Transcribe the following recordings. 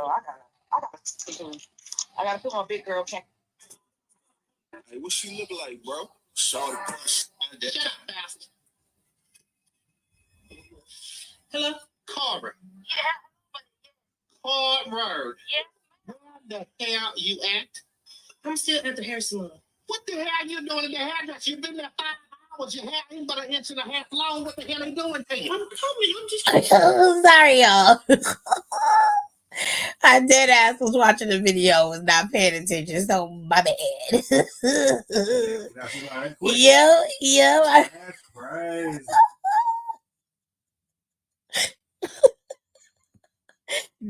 I gotta put my big girl cap. Hey, what she look like, bro? Short push. Shut up, bastard. Hello? Carver. Carver. Where the hell you at? I'm still at the hair salon. What the hell are you doing in the hairdresser? You've been there 5 hours. Your hair ain't but an inch and a half long. What the hell are you doing there? I'm coming. I'm just. Sorry, y'all. I dead ass was watching the video, was not paying attention, so my bad. Yeah. That's crazy.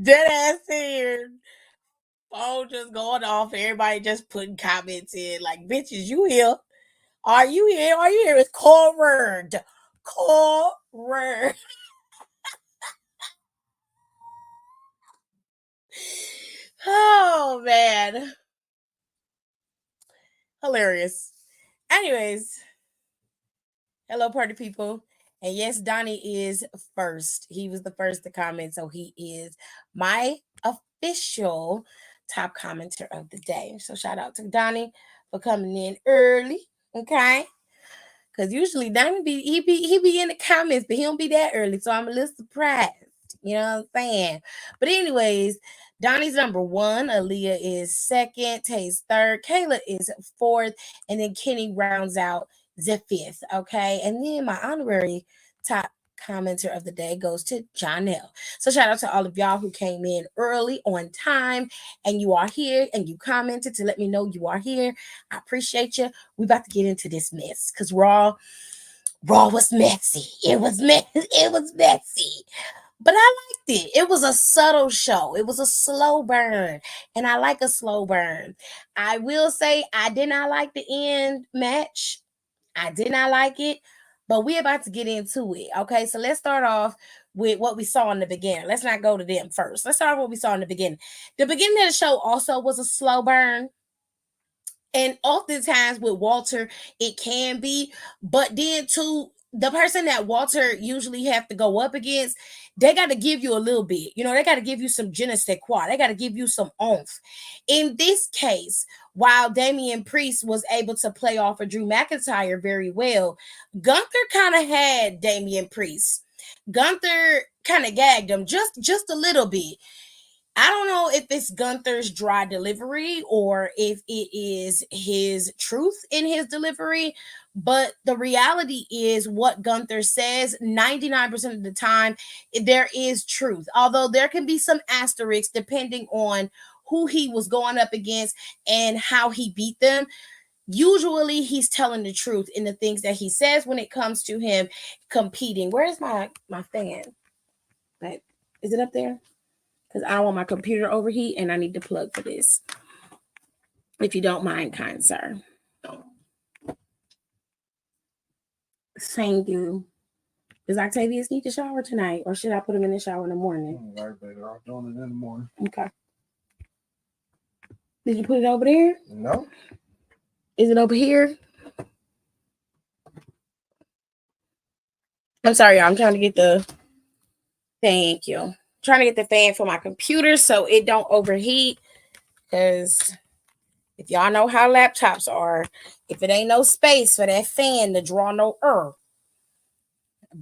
Dead ass here. Phone just going off. Everybody just putting comments in like, bitches, you here? Are you here? Are you here? It's Corward. Oh, man. Hilarious. Anyways, hello, party people. And yes, Donnie is first. He was the first to comment, so he is my official top commenter of the day. So shout out to Donnie for coming in early, okay? Because usually Donnie he be in the comments, but he don't be that early, so I'm a little surprised. You know what I'm saying? But anyways, Donnie's number 1, Aaliyah is 2nd, Tay's 3rd, Kayla is 4th, and then Kenny rounds out the 5th. Okay, and then my honorary top commenter of the day goes to Jonelle. So shout out to all of y'all who came in early on time and you are here and you commented to let me know you are here. I appreciate you. We about to get into this mess because Raw was messy. It was messy. But I liked it. It was a subtle show. It was a slow burn. And I like a slow burn. I will say I did not like the end match. I did not like it. But we're about to get into it. Okay, so let's start off with what we saw in the beginning. Let's not go to them first. Let's start with what we saw in the beginning. The beginning of the show also was a slow burn. And oftentimes with Walter, it can be. But then too, the person that Walter usually have to go up against, they got to give you a little bit. You know, they got to give you some je ne sais quoi. They got to give you some oomph. In this case, while Damian Priest was able to play off of Drew McIntyre very well, Gunther kind of had Damian Priest. Gunther kind of gagged him just a little bit. I don't know if it's Gunther's dry delivery or if it is his truth in his delivery, but the reality is what Gunther says 99% of the time, there is truth. Although there can be some asterisks depending on who he was going up against and how he beat them. Usually he's telling the truth in the things that he says when it comes to him competing. Where's my fan? Like, is it up there? Because I don't want my computer overheat and I need to plug for this. If you don't mind, kind sir. Thank you. Does Octavius need to shower tonight? Or should I put him in the shower in the morning? Right, better off doing it in the morning. Okay. Did you put it over there? No. Is it over here? I'm sorry, y'all. I'm trying to get the... Thank you. Trying to get the fan for my computer so it don't overheat, because if y'all know how laptops are, if it ain't no space for that fan to draw no air,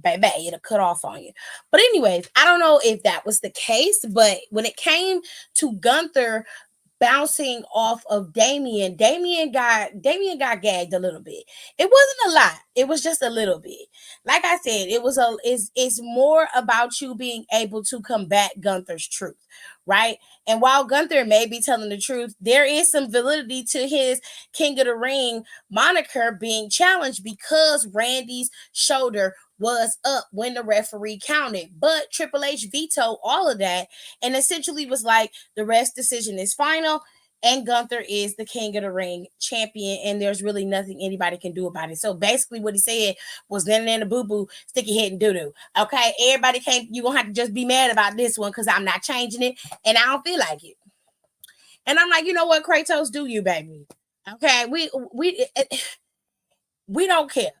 baby, it'll cut off on you. But anyways, I don't know if that was the case, but when it came to Gunther bouncing off of Damian got gagged a little bit. It wasn't a lot. It was just a little bit. Like I said, it's more about you being able to combat Gunther's truth, right? And while Gunther may be telling the truth, there is some validity to his King of the Ring moniker being challenged because Randy's shoulder was up when the referee counted. But Triple H vetoed all of that and essentially was like, the rest decision is final and Gunther is the King of the Ring champion and there's really nothing anybody can do about it. So basically what he said was, then the boo-boo, stick your head and doo-doo. Okay, everybody you're going to have to just be mad about this one because I'm not changing it and I don't feel like it. And I'm like, you know what, Kratos, do you, baby? Okay, we don't care.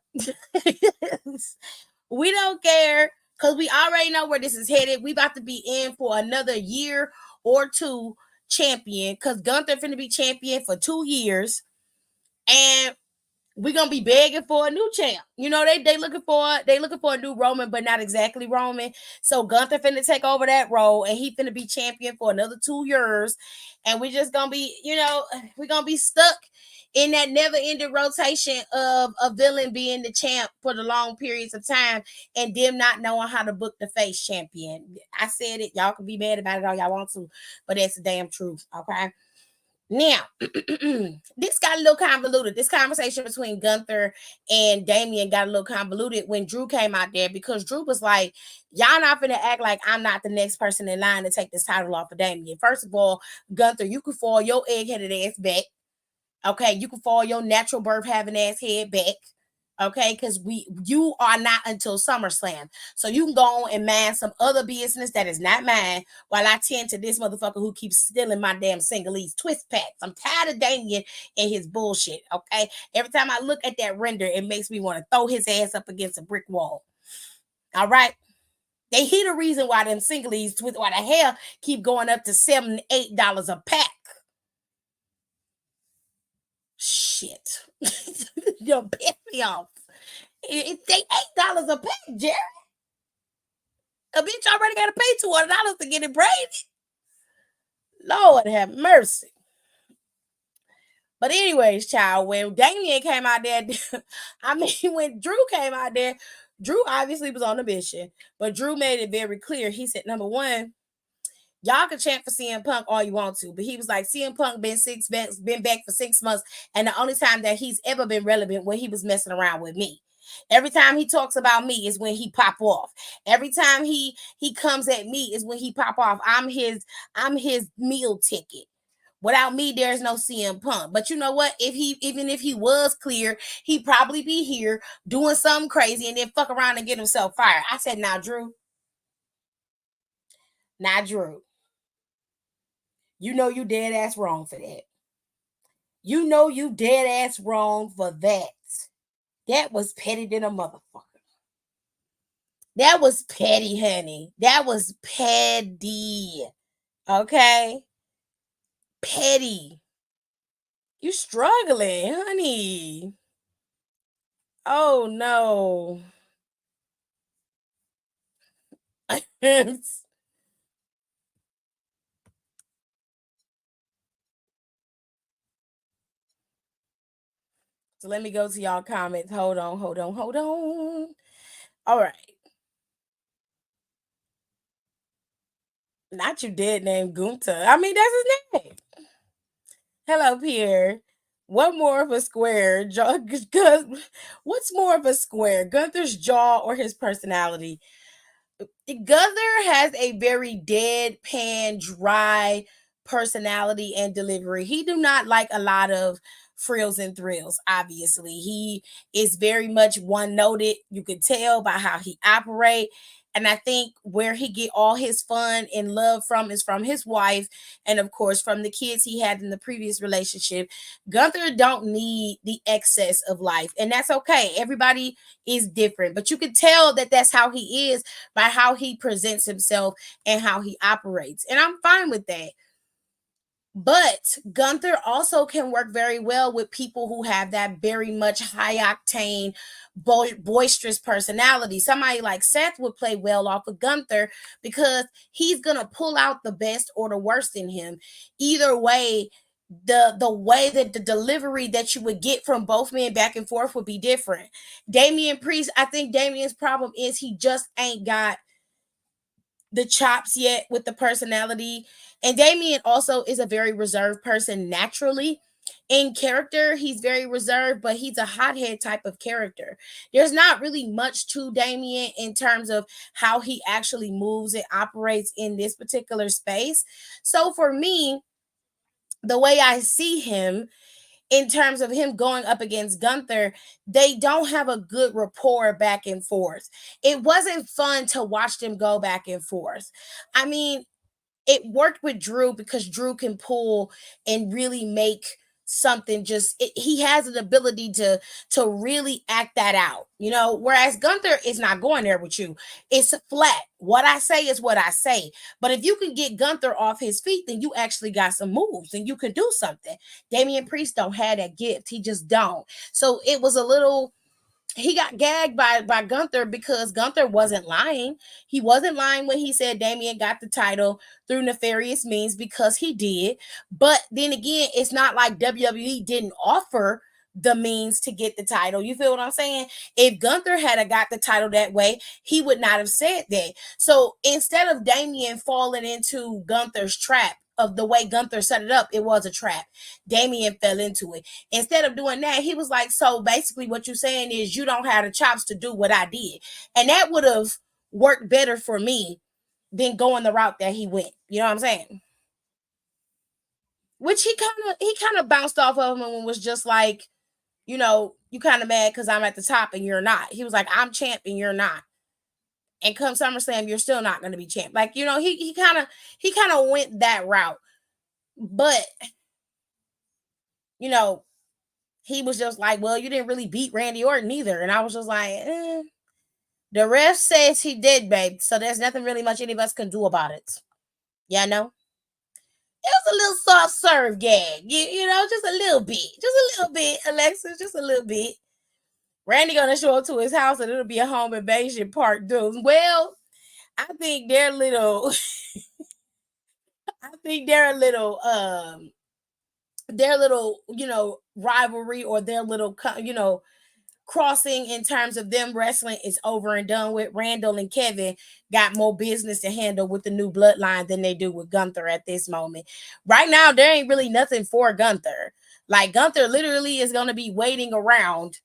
We don't care because we already know where this is headed. We about to be in for another year or two champion, because Gunther finna be champion for 2 years, and we're gonna be begging for a new champ. You know, they looking for a new Roman, but not exactly Roman. So Gunther finna take over that role, and he finna be champion for another 2 years. And we just gonna be, we're gonna be stuck in that never-ending rotation of a villain being the champ for the long periods of time, and them not knowing how to book the face champion. I said it. Y'all can be mad about it all y'all want to, but that's the damn truth. Okay. Now, this got a little convoluted. This conversation between Gunther and Damian got a little convoluted when Drew came out there, because Drew was like, y'all not finna act like I'm not the next person in line to take this title off of Damian. First of all, Gunther, you can fall your egg-headed ass back. Okay, you can fall your natural birth having ass head back. Okay, because you are not until SummerSlam. So you can go on and mind some other business that is not mine, while I tend to this motherfucker who keeps stealing my damn Singhalese twist packs. I'm tired of Damien and his bullshit. Okay. Every time I look at that render, it makes me want to throw his ass up against a brick wall. All right. He the reason why them Singhalese twist, why the hell keep going up to $7-8 a pack. Shit. You'll piss me off. It's $8 a pack, Jerry. A bitch already got to pay $200 to get it braided. Lord have mercy. But anyways, child, when Damian came out there, I mean, when Drew came out there, Drew obviously was on a mission, but Drew made it very clear. He said, number one, y'all can chant for CM Punk all you want to, but he was like, CM Punk been back for 6 months, and the only time that he's ever been relevant when he was messing around with me. Every time he talks about me is when he pop off. Every time he comes at me is when he pop off. I'm his meal ticket. Without me, there's no CM Punk. But you know what? Even if he was clear, he'd probably be here doing something crazy and then fuck around and get himself fired. I said, now, Drew. Now, Drew. You know you dead ass wrong for that. You know you dead ass wrong for that. That was petty than a motherfucker. That was petty, honey. That was petty. Okay? Petty. You struggling, honey. Oh no. So let me go to y'all comments. Hold on. All right. Not you dead name Gunta. I mean, that's his name. Hello, Pierre. What more of a square? What's more of a square? Gunther's jaw or his personality? Gunther has a very deadpan, dry personality and delivery. He do not like a lot of frills and thrills. Obviously, he is very much one noted. You can tell by how he operate. And I think where he get all his fun and love from is from his wife, and of course from the kids he had in the previous relationship. Gunther don't need the excess of life, and that's okay. Everybody is different, but you can tell that that's how he is by how he presents himself and how he operates. And I'm fine with that. But Gunther also can work very well with people who have that very much high octane, boisterous personality. Somebody like Seth would play well off of Gunther because he's going to pull out the best or the worst in him. Either way, the way that the delivery that you would get from both men back and forth would be different. Damian Priest, I think Damian's problem is he just ain't got the chops yet with the personality. And Damian also is a very reserved person naturally. In character, he's very reserved, but he's a hothead type of character. There's not really much to Damian in terms of how he actually moves and operates in this particular space. So for me, the way I see him, in terms of him going up against Gunther, they don't have a good rapport back and forth. It wasn't fun to watch them go back and forth. I mean, it worked with Drew because Drew can pull and really make something he has an ability to really act that out, whereas Gunther is not going there with you. It's flat. What I say is what I say. But if you can get Gunther off his feet, then you actually got some moves and you can do something. Damian Priest don't have that gift. He just don't. So it was a little, he got gagged by Gunther because Gunther wasn't lying. He wasn't lying when he said Damian got the title through nefarious means, because he did. But then again, it's not like WWE didn't offer the means to get the title. You feel what I'm saying? If Gunther had got the title that way, he would not have said that. So instead of Damian falling into Gunther's trap of the way Gunther set it up, it was a trap. Damian fell into it. Instead of doing that, he was like, so basically what you're saying is you don't have the chops to do what I did. And that would have worked better for me than going the route that he went. You know what I'm saying? Which he kind of bounced off of him and was just like, you kind of mad because I'm at the top and you're not. He was like, I'm champ and you're not. And come SummerSlam, you're still not going to be champ. Like, he kind of went that route. But, he was just like, well, you didn't really beat Randy Orton either. And I was just like, the ref says he did, babe. So there's nothing really much any of us can do about it. Yeah, no. It was a little soft serve gag, just a little bit, Alexis, just a little bit. Randy gonna show up to his house and it'll be a home invasion part two. Well, I think they're little. I think their little, rivalry, or their little, crossing in terms of them wrestling is over and done with. Randall and Kevin got more business to handle with the new bloodline than they do with Gunther at this moment. Right now, there ain't really nothing for Gunther. Like, Gunther literally is going to be waiting around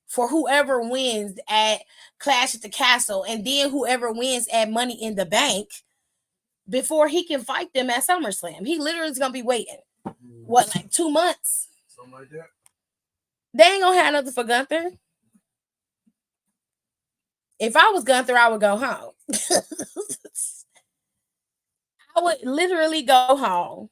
for whoever wins at Clash at the Castle, and then whoever wins at Money in the Bank before he can fight them at SummerSlam. He literally is going to be waiting. What, like 2 months? Something like that. They ain't going to have nothing for Gunther. If I was Gunther, I would go home. I would literally go home.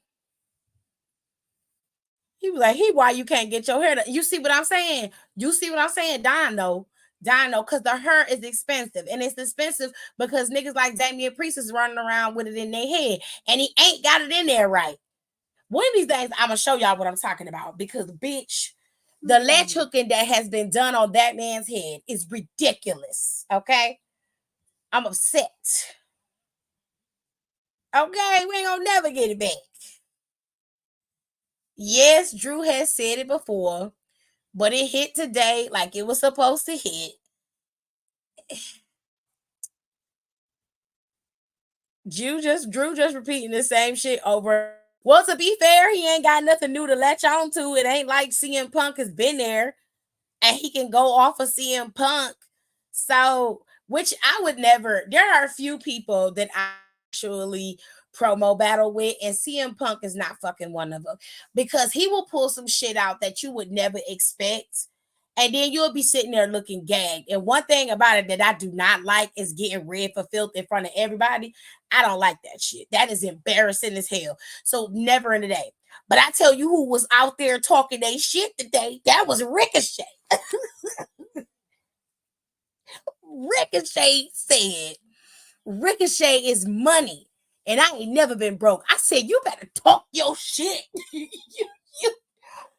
He was like, why you can't get your hair done? You see what I'm saying? Dino, because the hair is expensive. And it's expensive because niggas like Damian Priest is running around with it in their head. And he ain't got it in there right. One of these days, I'm going to show y'all what I'm talking about. Because, bitch, the latch hooking that has been done on that man's head is ridiculous. Okay? I'm upset. Okay? We ain't going to never get it back. Yes, Drew has said it before, but it hit today like it was supposed to hit. Drew just repeating the same shit over. Well, to be fair, he ain't got nothing new to latch on to. It ain't like CM Punk has been there and he can go off of CM Punk. So, which I would never. There are a few people that I actually promo battle with, and CM Punk is not fucking one of them, because he will pull some shit out that you would never expect, and then you'll be sitting there looking gagged. And one thing about it that I do not like is getting red for filth in front of everybody. I don't like that shit. That is embarrassing as hell. So never in the day. But I tell you who was out there talking they shit today. That was Ricochet. Ricochet said, Ricochet is money, and I ain't never been broke. I said, you better talk your shit.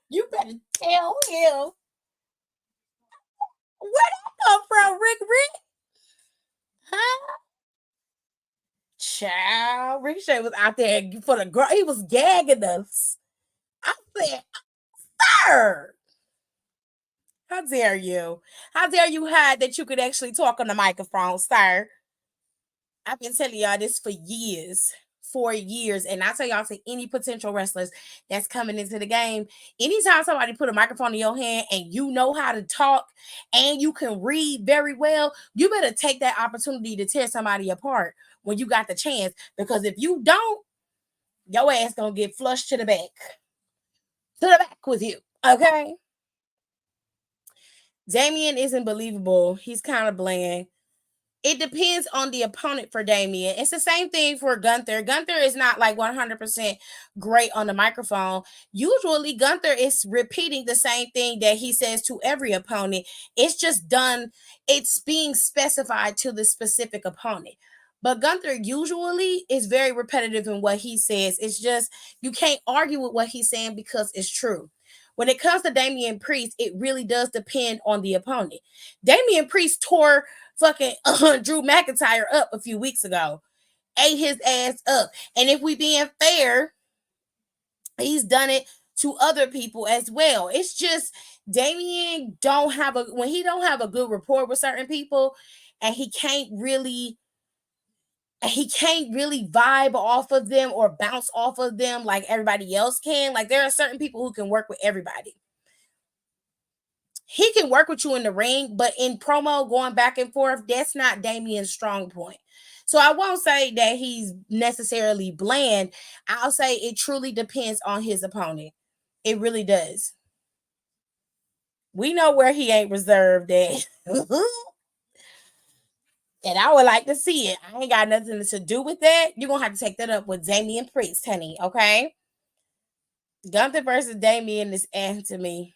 you better tell him. Where'd that come from, Rick? Huh? Child, Ricochet was out there for the girl. He was gagging us. I said, sir, how dare you? How dare you hide that you could actually talk on the microphone, sir? I've been telling y'all this for years. 4 years. And I tell y'all, to any potential wrestlers that's coming into the game, anytime somebody put a microphone in your hand and you know how to talk and you can read very well, you better take that opportunity to tear somebody apart when you got the chance. Because if you don't, your ass gonna get flushed to the back. To the back with you. Okay? Damian isn't believable. He's kind of bland. It depends on the opponent for Damien. It's the same thing for Gunther. Gunther is not like 100% great on the microphone. Usually, Gunther is repeating the same thing that he says to every opponent. It's just done, it's being specified to the specific opponent. But Gunther usually is very repetitive in what he says. It's just, you can't argue with what he's saying because it's true. When it comes to Damian Priest, it really does depend on the opponent. Damian Priest tore fucking Drew McIntyre up a few weeks ago, ate his ass up. And if we being fair, he's done it to other people as well. It's just Damian when he don't have a good rapport with certain people, and he can't really vibe off of them or bounce off of them like everybody else can. Like, there are certain people who can work with everybody. He can work with you in the ring, but in promo, going back and forth, that's not Damian's strong point. So I won't say that he's necessarily bland. I'll say it truly depends on his opponent. It really does. We know where he ain't reserved at. And I would like to see it. I ain't got nothing to do with that. You're going to have to take that up with Damian Priest, honey, okay? Gunther versus Damian is to me.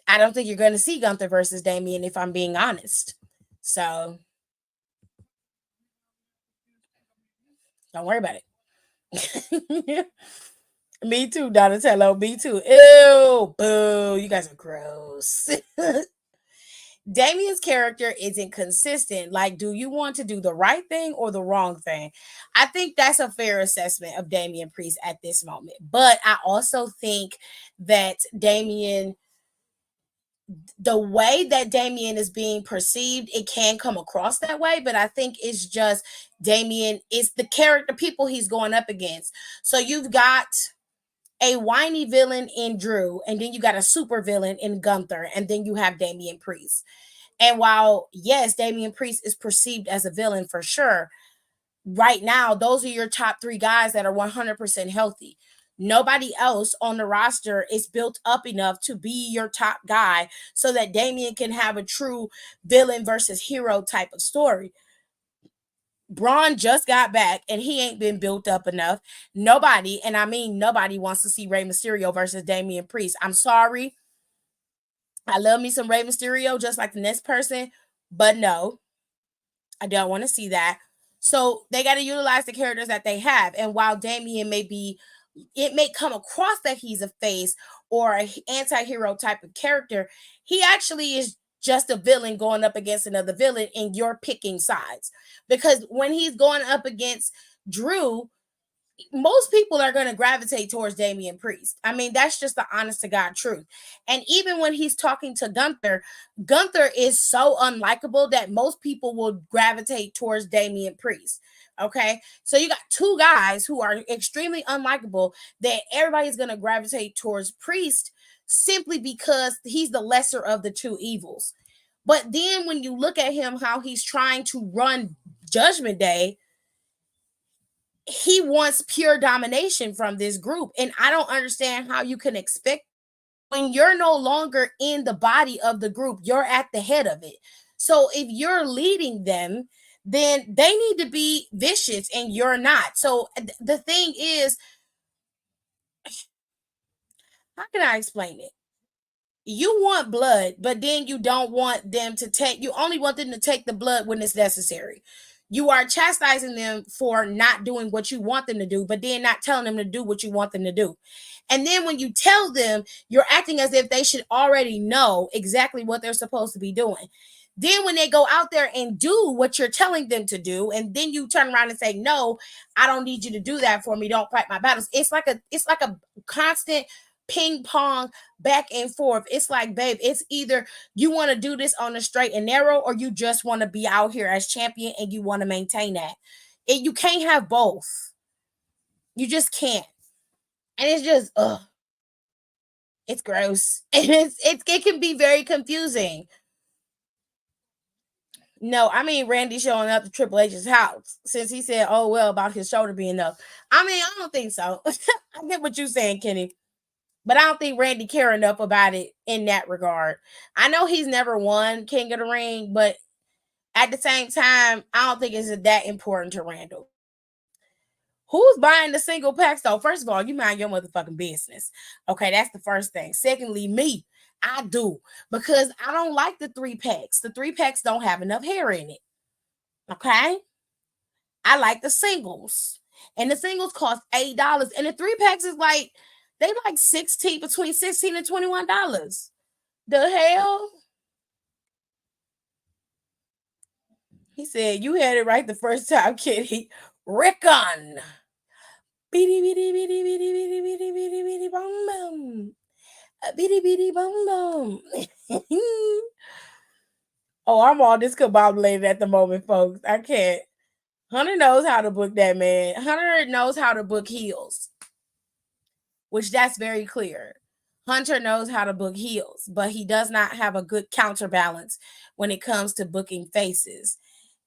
I don't think you're going to see Gunther versus Damian, if I'm being honest. So don't worry about it. Me too, Donatello. Me too. Ew, boo. You guys are gross. Damian's character isn't consistent. Like, do you want to do the right thing or the wrong thing? I think that's a fair assessment of Damian Priest at this moment. But I also think that the way that Damian is being perceived, it can come across that way, but I think it's just Damian is the character people he's going up against. So you've got a whiny villain in Drew, and then you got a super villain in Gunther, and then you have Damian Priest. And while, yes, Damian Priest is perceived as a villain for sure, right now, those are your top three guys that are 100% healthy. Nobody else on the roster is built up enough to be your top guy so that Damian can have a true villain versus hero type of story. Braun just got back and he ain't been built up enough. Nobody, and I mean nobody, wants to see Rey Mysterio versus Damian Priest. I'm sorry. I love me some Rey Mysterio just like the next person, but no, I don't want to see that. So they got to utilize the characters that they have. And while Damian it may come across that he's a face or an anti-hero type of character, he actually is just a villain going up against another villain, and you're picking sides. Because when he's going up against Drew, most people are going to gravitate towards Damian Priest. I mean, that's just the honest to God truth. And even when he's talking to Gunther, Gunther is so unlikable that most people will gravitate towards Damian Priest. Okay. So you got two guys who are extremely unlikable that everybody's going to gravitate towards Priest simply because he's the lesser of the two evils. But then when you look at him, how he's trying to run Judgment Day, he wants pure domination from this group. And I don't understand how you can expect when you're no longer in the body of the group, you're at the head of it. So if you're leading them, then they need to be vicious and you're not. So the thing is, how can I explain it? You want blood, but then you don't want them to you only want them to take the blood when it's necessary. You are chastising them for not doing what you want them to do, but then not telling them to do what you want them to do. And then when you tell them, you're acting as if they should already know exactly what they're supposed to be doing. Then when they go out there and do what you're telling them to do, and then you turn around and say, "No, I don't need you to do that for me. Don't fight my battles." It's like a constant ping pong back and forth. It's like, babe, it's either you want to do this on the straight and narrow, or you just want to be out here as champion and you want to maintain that. You can't have both. You just can't. And it's just, it's gross. And it can be very confusing. No, I mean Randy showing up to Triple H's house since he said, "Oh well," about his shoulder being up. I mean, I don't think so. I get what you're saying, Kenny. But I don't think Randy care enough about it in that regard. I know he's never won King of the Ring, but At the same time, I don't think it's that important to Randall. Who's buying the single packs though? First of all, you mind your motherfucking business. Okay, that's the first thing. Secondly, me, I do, because I don't like the 3-packs. The 3-packs don't have enough hair in it. Okay, I like the singles, and the singles cost $8, and the 3-packs is like they like 16, between $16 and $21. The hell? He said you had it right the first time, Kitty. Rickon. Bitty bitty bitty bitty bitty bitty bitty bitty bum bum. Bitty bitty bum bum. Oh, I'm all discombobulated at the moment, folks. I can't. Hunter knows how to book that man. Hunter knows how to book heels, which that's very clear. Hunter knows how to book heels, but he does not have a good counterbalance when it comes to booking faces.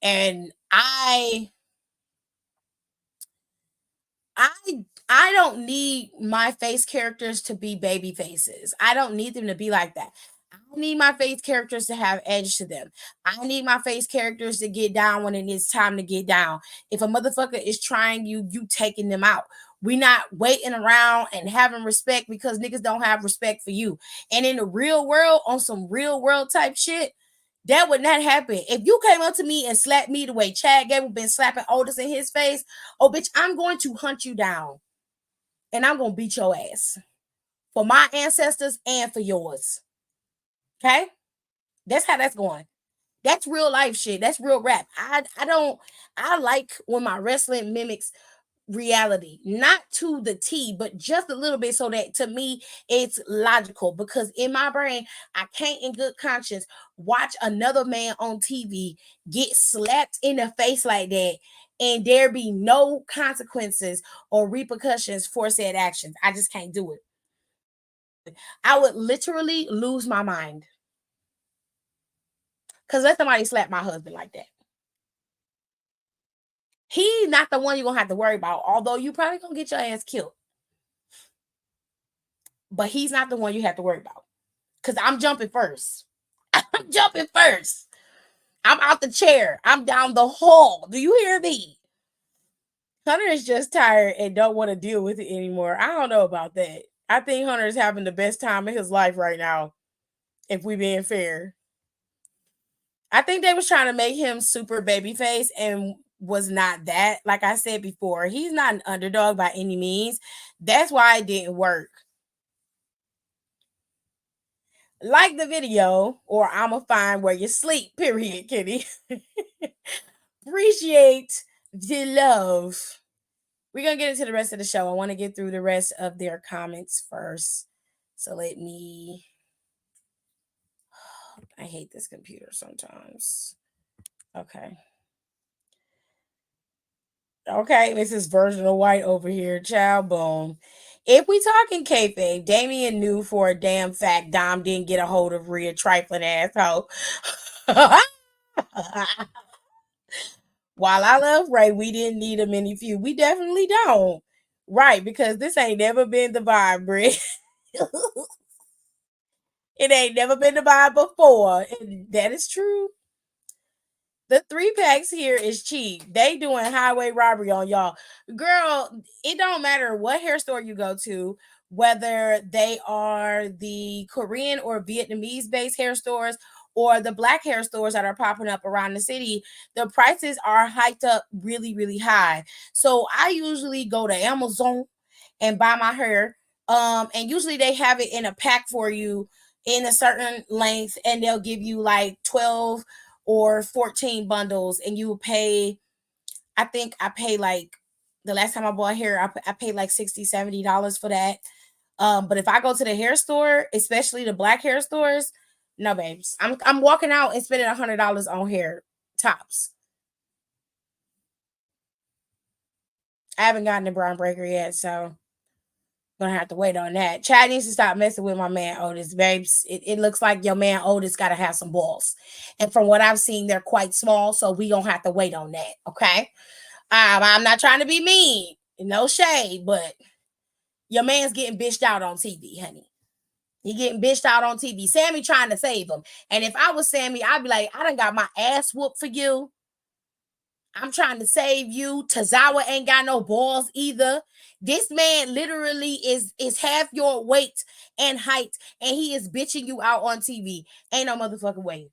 And I don't need my face characters to be baby faces. I don't need them to be like that. I need my face characters to have edge to them. I need my face characters to get down when it is time to get down. If a motherfucker is trying you, you taking them out. We not waiting around and having respect because niggas don't have respect for you. And in the real world, on some real world type shit, that would not happen. If you came up to me and slapped me the way Chad Gable been slapping Otis in his face, oh bitch, I'm going to hunt you down. And I'm gonna beat your ass for my ancestors and for yours. Okay, that's how that's going. That's real life shit. That's real rap. I like when my wrestling mimics reality, not to the T, but just a little bit, so that to me it's logical. Because in my brain, I can't in good conscience watch another man on TV get slapped in the face like that and there be no consequences or repercussions for said actions. I just can't do it. I would literally lose my mind. Because let somebody slap my husband like that. He's not the one you're going to have to worry about, although you probably going to get your ass killed. But he's not the one you have to worry about. Because I'm jumping first. I'm jumping first. I'm out the chair. I'm down the hall. Do you hear me? Hunter is just tired and don't want to deal with it anymore. I don't know about that. I think Hunter is having the best time of his life right now, if we being fair. I think they was trying to make him super babyface and was not that. Like I said before, he's not an underdog by any means. That's why it didn't work. Like the video, or I'ma find where you sleep, period, Kitty. Appreciate the love. We're gonna get into the rest of the show. I want to get through the rest of their comments first. So let me. I hate this computer sometimes. Okay. Okay, this is version of white over here. Child boom. If we talking kayfabe, Damien knew for a damn fact Dom didn't get a hold of Rhea, trifling asshole. While I love Ray, we didn't need a mini feud. We definitely don't. Right, because this ain't never been the vibe, Brit. It ain't never been the vibe before. And that is true. The 3-packs here is cheap. They doing highway robbery on y'all. Girl, it don't matter what hair store you go to, whether they are the Korean or Vietnamese based hair stores or the black hair stores that are popping up around the city, the prices are hiked up really, really high. So I usually go to Amazon and buy my hair. And usually they have it in a pack for you in a certain length, and they'll give you like 12 or 14 bundles, and you pay, I think I pay like, the last time I bought hair, I paid like $60-$70 for that. But if I go to the hair store, especially the black hair stores, no babes, I'm walking out and spending $100 on hair tops. I haven't gotten the brown breaker yet, so gonna have to wait on that. Chad needs to stop messing with my man Otis, babes. It looks like your man Otis gotta have some balls, and from what I've seen, they're quite small. So we gonna have to wait on that. Okay, I'm not trying to be mean, no shade, but your man's getting bitched out on TV, honey. He getting bitched out on TV. Sammy trying to save him. And if I was Sammy, I'd be like, I done got my ass whooped for you. I'm trying to save you. Tazawa ain't got no balls either. This man literally is half your weight and height, and he is bitching you out on TV. Ain't no motherfucking way.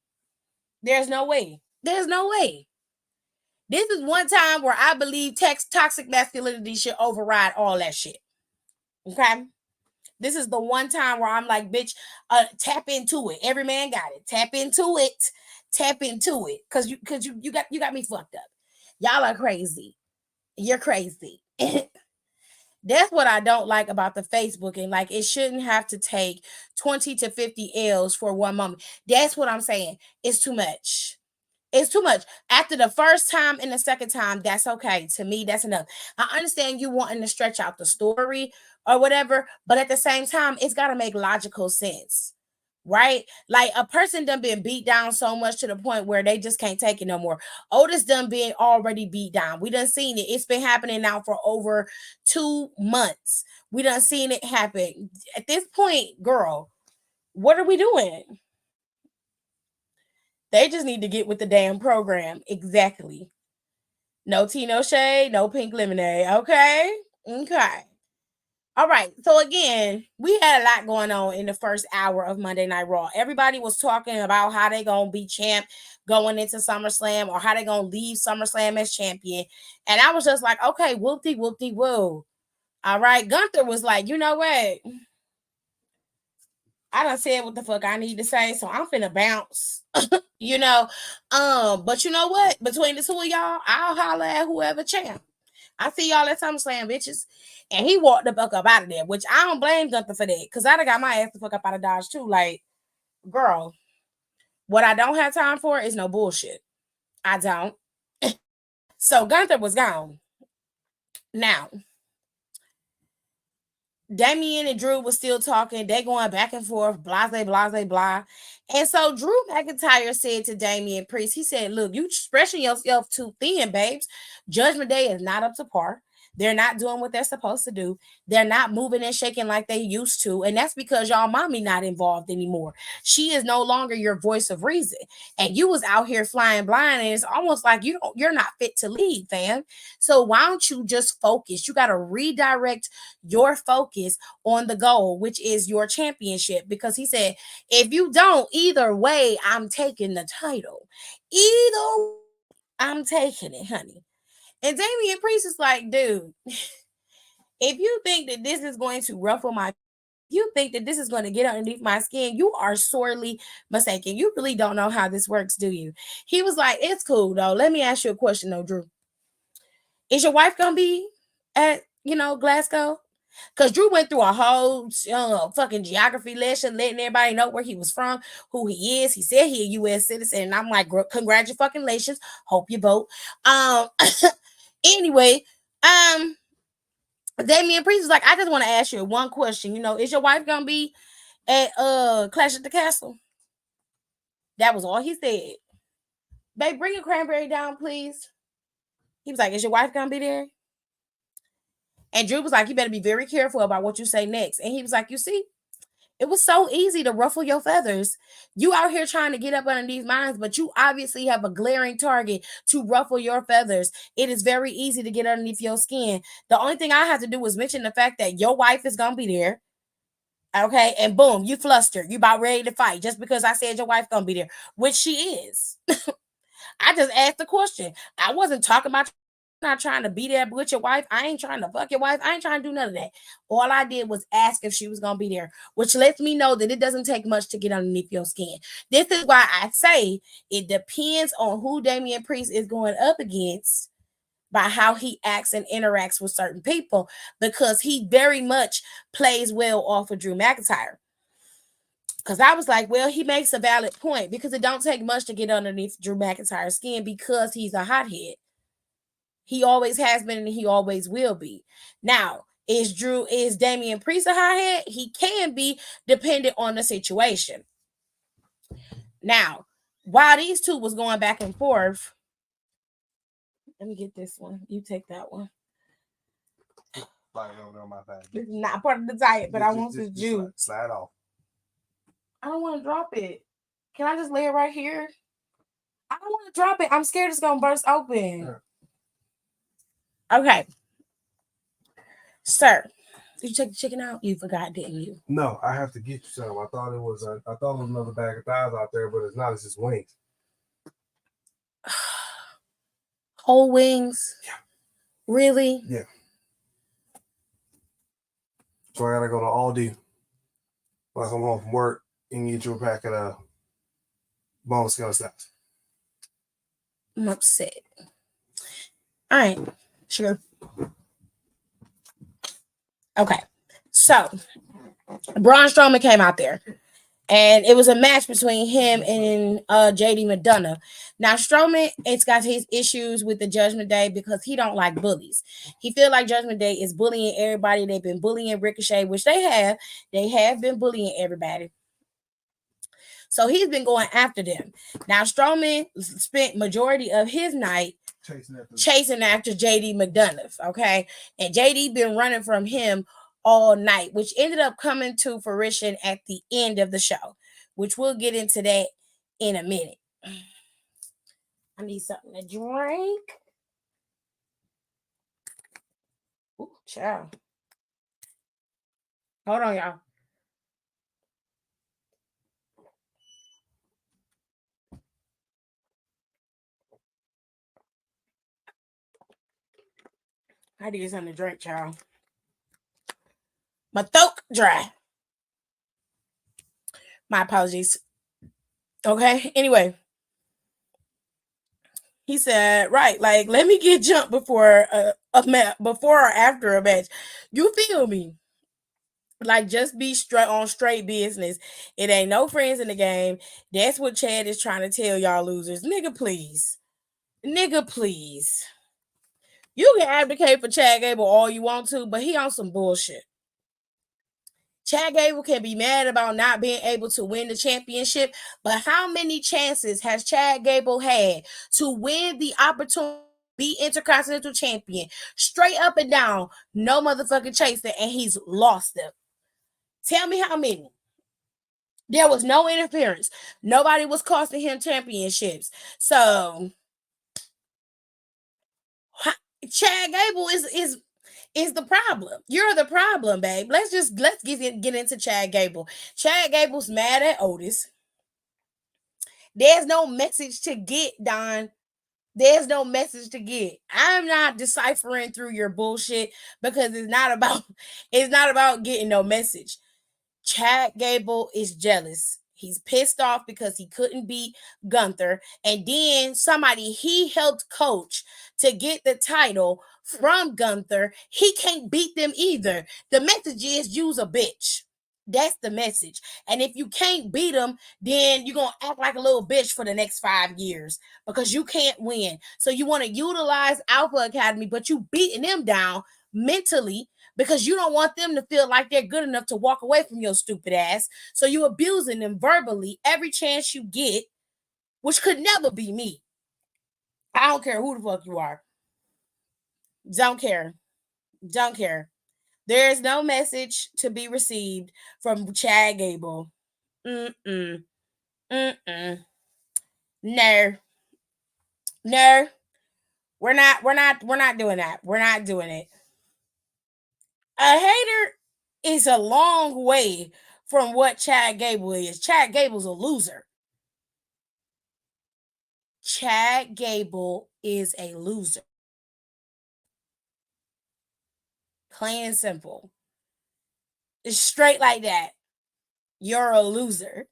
There's no way. There's no way. This is one time where I believe toxic masculinity should override all that shit. Okay? This is the one time where I'm like, bitch, tap into it. Every man got it. Tap into it. Tap into it. Cause you got me fucked up. Y'all are crazy. You're crazy. That's what I don't like about the Facebooking. Like, it shouldn't have to take 20 to 50 L's for one moment. That's what I'm saying. It's too much. It's too much. After the first time and the second time, that's okay. To me, that's enough. I understand you wanting to stretch out the story or whatever, but at the same time, it's got to make logical sense. Right? Like, a person done been beat down so much to the point where they just can't take it no more. Otis done been already beat down. We done seen it. It's been happening now for over 2 months. We done seen it happen. At this point, girl, what are we doing? They just need to get with the damn program. Exactly. No tea, no shade, no pink lemonade. Okay? Okay. All right. So again, we had a lot going on in the first hour of Monday Night Raw. Everybody was talking about how they gonna be champ going into SummerSlam, or how they gonna leave SummerSlam as champion. And I was just like, okay, whoopty whoopty woo. All right. Gunther was like, you know what? I done said what the fuck I need to say, so I'm finna bounce. You know, but you know what? Between the two of y'all, I'll holler at whoever champ. I see y'all at SummerSlam, bitches. And he walked the fuck up out of there, which I don't blame Gunther for that, because I done got my ass the fuck up out of Dodge too. Like, girl, what I don't have time for is no bullshit. I don't. So Gunther was gone. Now, Damian and Drew was still talking. They going back and forth, blase, blase, blah. And so Drew McIntyre said to Damian Priest, he said, look, you stretching yourself too thin, babes. Judgment Day is not up to par. They're not doing what they're supposed to do. They're not moving and shaking like they used to. And that's because y'all mommy not involved anymore. She is no longer your voice of reason. And you was out here flying blind, and it's almost like you're not fit to lead, fam. So why don't you just focus? You got to redirect your focus on the goal, which is your championship. Because he said, if you don't, either way, I'm taking the title. Either way, I'm taking it, honey. And Damian Priest is like, dude, if you think that this is going to ruffle my, you think that this is going to get underneath my skin, you are sorely mistaken. You really don't know how this works, do you? He was like, it's cool, though. Let me ask you a question, though, Drew. Is your wife going to be at, Glasgow? Because Drew went through a whole fucking geography lesson, letting everybody know where he was from, who he is. He said he a U.S. citizen. And I'm like, congratulations. Hope you vote. Anyway, Damian Priest was like, I just want to ask you one question. Is your wife gonna be at Clash at the Castle? That was all he said. Babe, bring your cranberry down, please. He was like, is your wife gonna be there? And Drew was like, you better be very careful about what you say next. And he was like, you see, it was so easy to ruffle your feathers. You out here trying to get up underneath mine, but you obviously have a glaring target to ruffle your feathers. It is very easy to get underneath your skin. The only thing I have to do is mention the fact that your wife is going to be there. Okay. And boom, you flustered. You about ready to fight just because I said your wife going to be there, which she is. I just asked the question. I wasn't talking about not trying to be there with your wife. I ain't trying to fuck your wife. I ain't trying to do none of that. All I did was ask if she was going to be there, which lets me know that it doesn't take much to get underneath your skin. This is why I say it depends on who Damian Priest is going up against by how he acts and interacts with certain people, because he very much plays well off of Drew McIntyre. Because I was like, well, he makes a valid point, because it don't take much to get underneath Drew McIntyre's skin, because he's a hothead. He always has been and he always will be. Now, is Damian Priest a hothead? He can be, dependent on the situation. Now, while these two was going back and forth, let me get this one. You take that one. Slide it over on my side. This is not part of the diet, but I want this juice. Slide off. I don't want to drop it. Can I just lay it right here? I don't want to drop it. I'm scared it's gonna burst open. Okay, sir. Did you take the chicken out? You forgot, didn't you? No, I have to get you some. I thought it was another bag of thighs out there, but it's not. It's just wings. Whole wings? Yeah. Really? Yeah. So I gotta go to Aldi when I come home from work and get you a packet of boneless scale steaks. I'm upset. All right, sure. Okay, so Braun Strowman came out there, and it was a match between him and JD McDonough. Now Strowman, it's got his issues with the Judgment Day because he don't like bullies. He feel like Judgment Day is bullying everybody. They've been bullying Ricochet, which they have. They have been bullying everybody. So he's been going after them. Now Strowman spent majority of his night chasing after JD McDonough, okay? And JD been running from him all night, which ended up coming to fruition at the end of the show, which we'll get into that in a minute. I need something to drink. Ooh, child. Hold on, y'all. I had to get something to drink, child. My throat dry. My apologies. Okay, anyway. He said, right, like, let me get jumped before before or after a match. You feel me? Like, just be straight business. It ain't no friends in the game. That's what Chad is trying to tell y'all losers. Nigga, please. Nigga, please. You can advocate for Chad Gable all you want to, but he on some bullshit. Chad Gable can be mad about not being able to win the championship, but how many chances has Chad Gable had to win the opportunity to be Intercontinental Champion? Straight up and down, no motherfucking chasing, and he's lost them. Tell me how many. There was no interference. Nobody was costing him championships. So Chad Gable is the problem. You're the problem, babe. Let's get into Chad Gable. Chad Gable's mad at Otis. There's no message to get, Don. There's no message to get. I'm not deciphering through your bullshit because it's not about getting no message. Chad Gable is jealous. He's pissed off because he couldn't beat Gunther. And then somebody he helped coach to get the title from Gunther, he can't beat them either. The message is use a bitch. That's the message. And if you can't beat them, then you're going to act like a little bitch for the next 5 years because you can't win. So you want to utilize Alpha Academy, but you beating them down mentally because you don't want them to feel like they're good enough to walk away from your stupid ass. So you abusing them verbally every chance you get, which could never be me. I don't care who the fuck you are. Don't care. Don't care. There is no message to be received from Chad Gable. Mm-mm. Mm-mm. No. No. We're not doing that. We're not doing it. A hater is a long way from what Chad Gable is. Chad Gable's a loser. Chad Gable is a loser. Plain and simple. It's straight like that. You're a loser.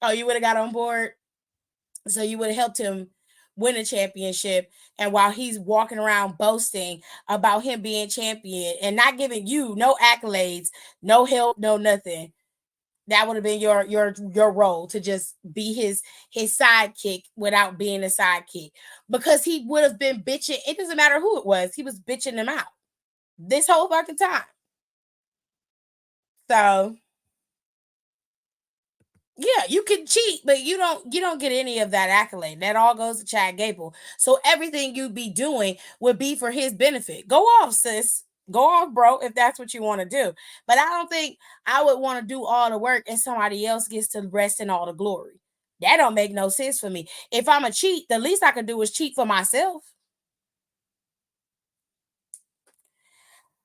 Oh, you would have got on board? So you would have helped him win a championship. And while he's walking around boasting about him being champion and not giving you no accolades, no help, no nothing, that would have been your role to just be his sidekick without being a sidekick, because he would have been bitching. It doesn't matter who it was. He was bitching them out this whole fucking time. So yeah, you can cheat, but you don't get any of that accolade. That all goes to Chad Gable. So everything you'd be doing would be for his benefit. Go off, sis. Go off, bro, if that's what you want to do. But I don't think I would want to do all the work and somebody else gets to rest in all the glory. That don't make no sense for me. If I'm a cheat, the least I can do is cheat for myself.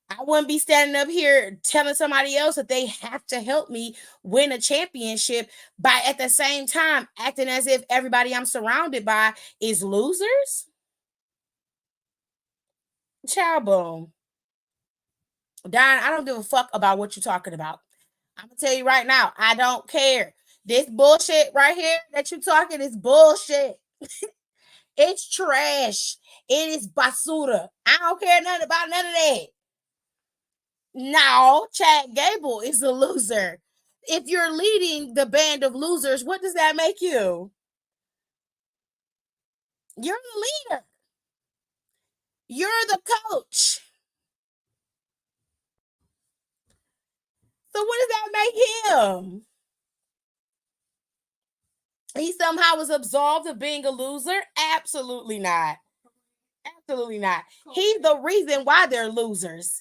I wouldn't be standing up here telling somebody else that they have to help me win a championship by at the same time acting as if everybody I'm surrounded by is losers. Child boom. Don, I don't give a fuck about what you're talking about. I'm gonna tell you right now, I don't care. This bullshit right here that you're talking is bullshit. It's trash. It is basura. I don't care nothing about none of that. No, Chad Gable is a loser. If you're leading the band of losers, what does that make you? You're the leader. You're the coach. So what does that make him? He somehow was absolved of being a loser? Absolutely not. Absolutely not. He's the reason why they're losers.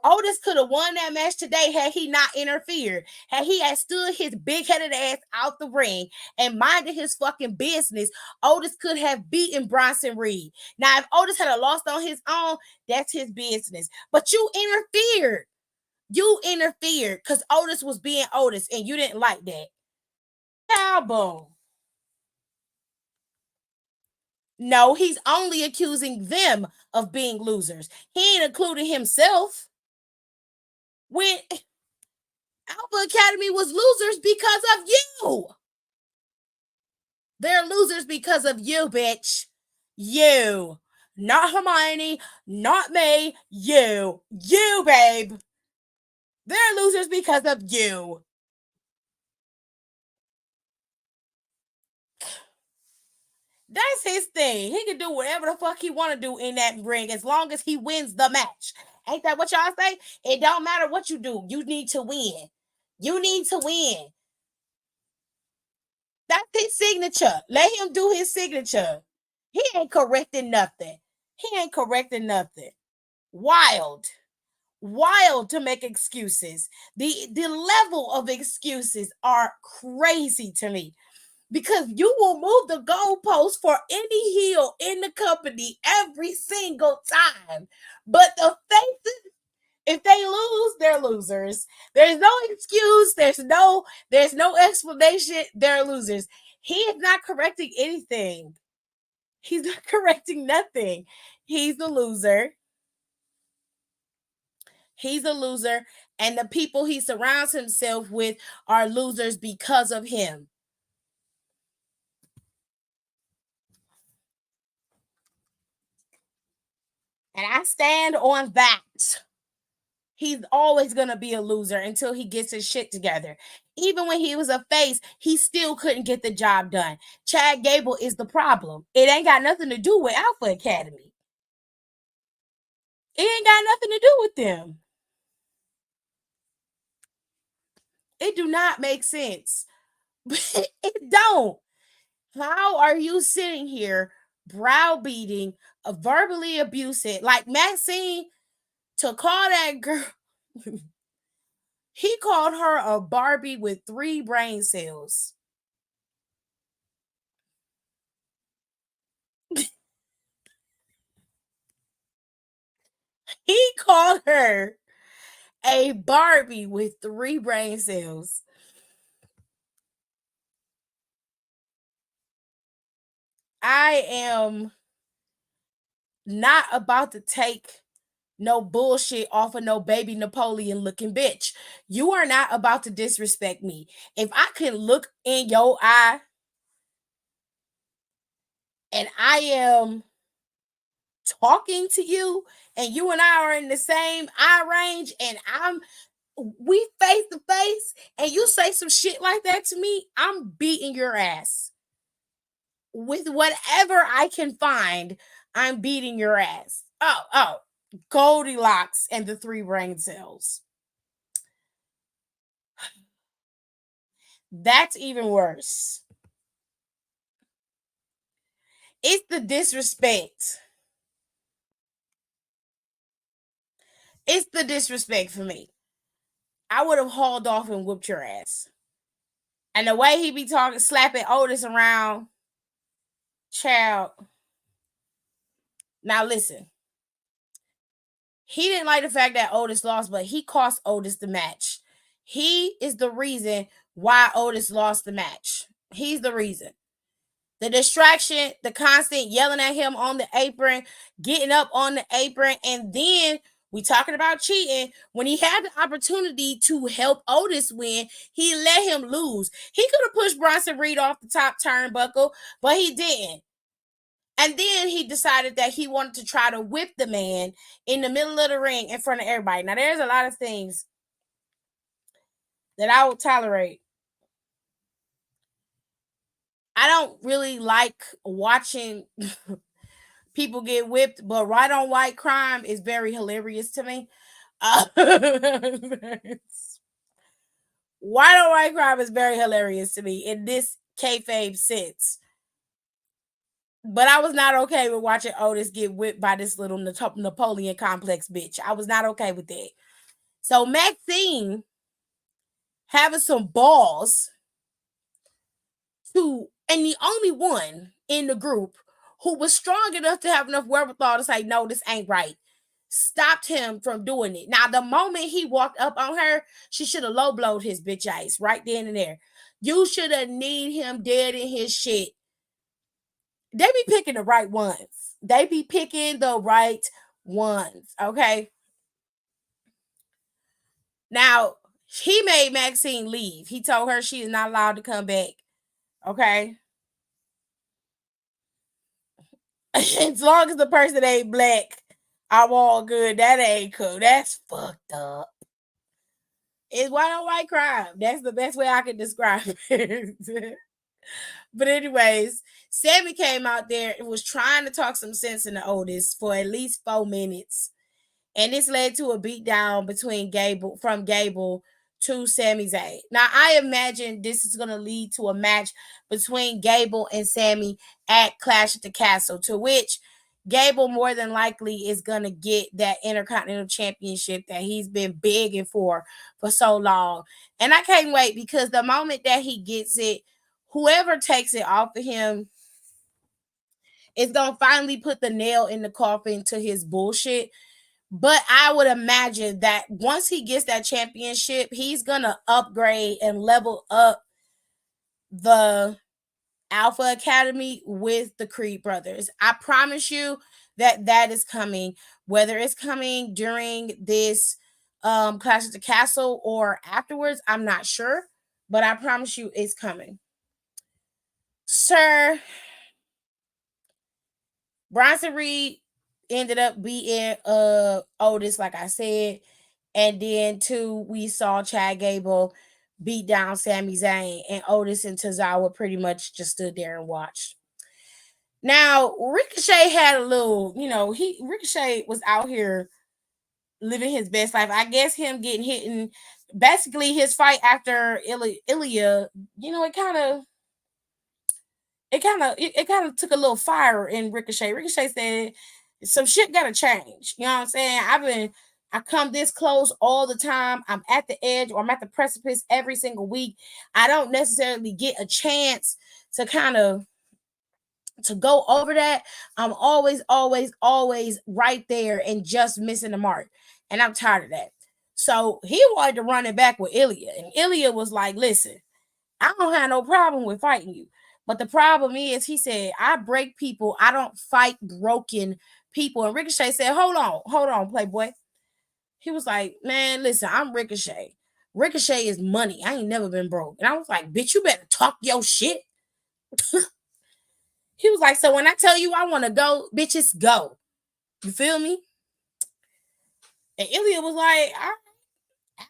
Otis could have won that match today had he not interfered. Had he had stood his big-headed ass out the ring and minded his fucking business, Otis could have beaten Bronson Reed. Now, if Otis had lost on his own, that's his business. But you interfered. You interfered because Otis was being Otis and you didn't like that. Album. No, he's only accusing them of being losers. He ain't including himself. When Alpha Academy was losers because of you. They're losers because of you, bitch. You. Not Hermione, not me, you. You, babe. They're losers because of you. That's his thing. He can do whatever the fuck he want to do in that ring as long as he wins the match. Ain't that what y'all say? It don't matter what you do. You need to win. You need to win. That's his signature. Let him do his signature. He ain't correcting nothing. He ain't correcting nothing. Wild. Wild to make excuses. The level of excuses are crazy to me. Because you will move the goalpost for any heel in the company every single time. But the faces, if they lose, they're losers. There's no excuse. There's no explanation. They're losers. He is not correcting anything. He's not correcting nothing. He's the loser. He's a loser. And the people he surrounds himself with are losers because of him. And I stand on that. He's always going to be a loser until he gets his shit together. Even when he was a face, he still couldn't get the job done. Chad Gable is the problem. It ain't got nothing to do with Alpha Academy. It ain't got nothing to do with them. It do not make sense. It don't. How are you sitting here browbeating, verbally abusive, like Maxine, to call that girl? He called her a Barbie with 3 brain cells. He called her a Barbie with 3 brain cells. I am not about to take no bullshit off of no baby Napoleon looking bitch. You are not about to disrespect me. If I can look in your eye and I am talking to you and you and I are in the same eye range and we face to face and you say some shit like that to me, I'm beating your ass. With whatever I can find, I'm beating your ass. Oh, Goldilocks and the 3 brain cells. That's even worse. It's the disrespect. It's the disrespect for me. I would have hauled off and whooped your ass. And the way he be talking, slapping Otis around, child. Now listen. He didn't like the fact that Otis lost, but he cost Otis the match. He is the reason why Otis lost the match. He's the reason. The distraction, the constant yelling at him on the apron, getting up on the apron, and then we talking about cheating. When he had the opportunity to help Otis win, he let him lose. He could have pushed Bronson Reed off the top turnbuckle, but he didn't. And then he decided that he wanted to try to whip the man in the middle of the ring in front of everybody. Now, there's a lot of things that I will tolerate. I don't really like watching people get whipped, but right on white crime is very hilarious to me. White on white crime is very hilarious to me in this kayfabe sense. But I was not okay with watching Otis get whipped by this little Napoleon complex bitch. I was not okay with that. So Maxine having some balls to, and the only one in the group who was strong enough to have enough wherewithal to say, no, this ain't right, stopped him from doing it. Now, the moment he walked up on her, she should have low blowed his bitch ass right then and there. You should have kneed him dead in his shit. They be picking the right ones. They be picking the right ones, okay? Now, he made Maxine leave. He told her she is not allowed to come back, okay? As long as the person ain't black, I'm all good. That ain't cool. That's fucked up. It's white on white crime. That's the best way I can describe it. But anyways, Sammy came out there and was trying to talk some sense into Otis for at least 4 minutes. And this led to a beatdown between Gable to Sami Zayn. Now, I imagine this is going to lead to a match between Gable and Sammy at Clash at the Castle, to which Gable more than likely is going to get that Intercontinental Championship that he's been begging for so long. And I can't wait, because the moment that he gets it, whoever takes it off of him is going to finally put the nail in the coffin to his bullshit. But I would imagine that once he gets that championship, he's going to upgrade and level up the Alpha Academy with the Creed brothers. I promise you that is coming. Whether it's coming during this Clash at the Castle or afterwards, I'm not sure. But I promise you it's coming. Sir, Bronson Reed ended up beating Otis, like I said. And then too, we saw Chad Gable beat down Sami Zayn, and Otis and Tozawa pretty much just stood there and watched. Now, Ricochet had a little, Ricochet was out here living his best life. I guess him getting hit and basically his fight after Ilya, it kind of took a little fire in Ricochet. Ricochet said some shit gotta change. You know what I'm saying? I come this close all the time. I'm at the edge, or I'm at the precipice every single week. I don't necessarily get a chance to to go over that. I'm always right there and just missing the mark. And I'm tired of that. So he wanted to run it back with Ilya. And Ilya was like, listen, I don't have no problem with fighting you. But the problem is, he said, I break people. I don't fight broken people. And Ricochet said, hold on, Playboy. He was like, man, listen, I'm Ricochet. Ricochet is money. I ain't never been broke. And I was like, bitch, you better talk your shit. He was like, so when I tell you I want to go, bitches, go. You feel me? And Ilya was like, all right.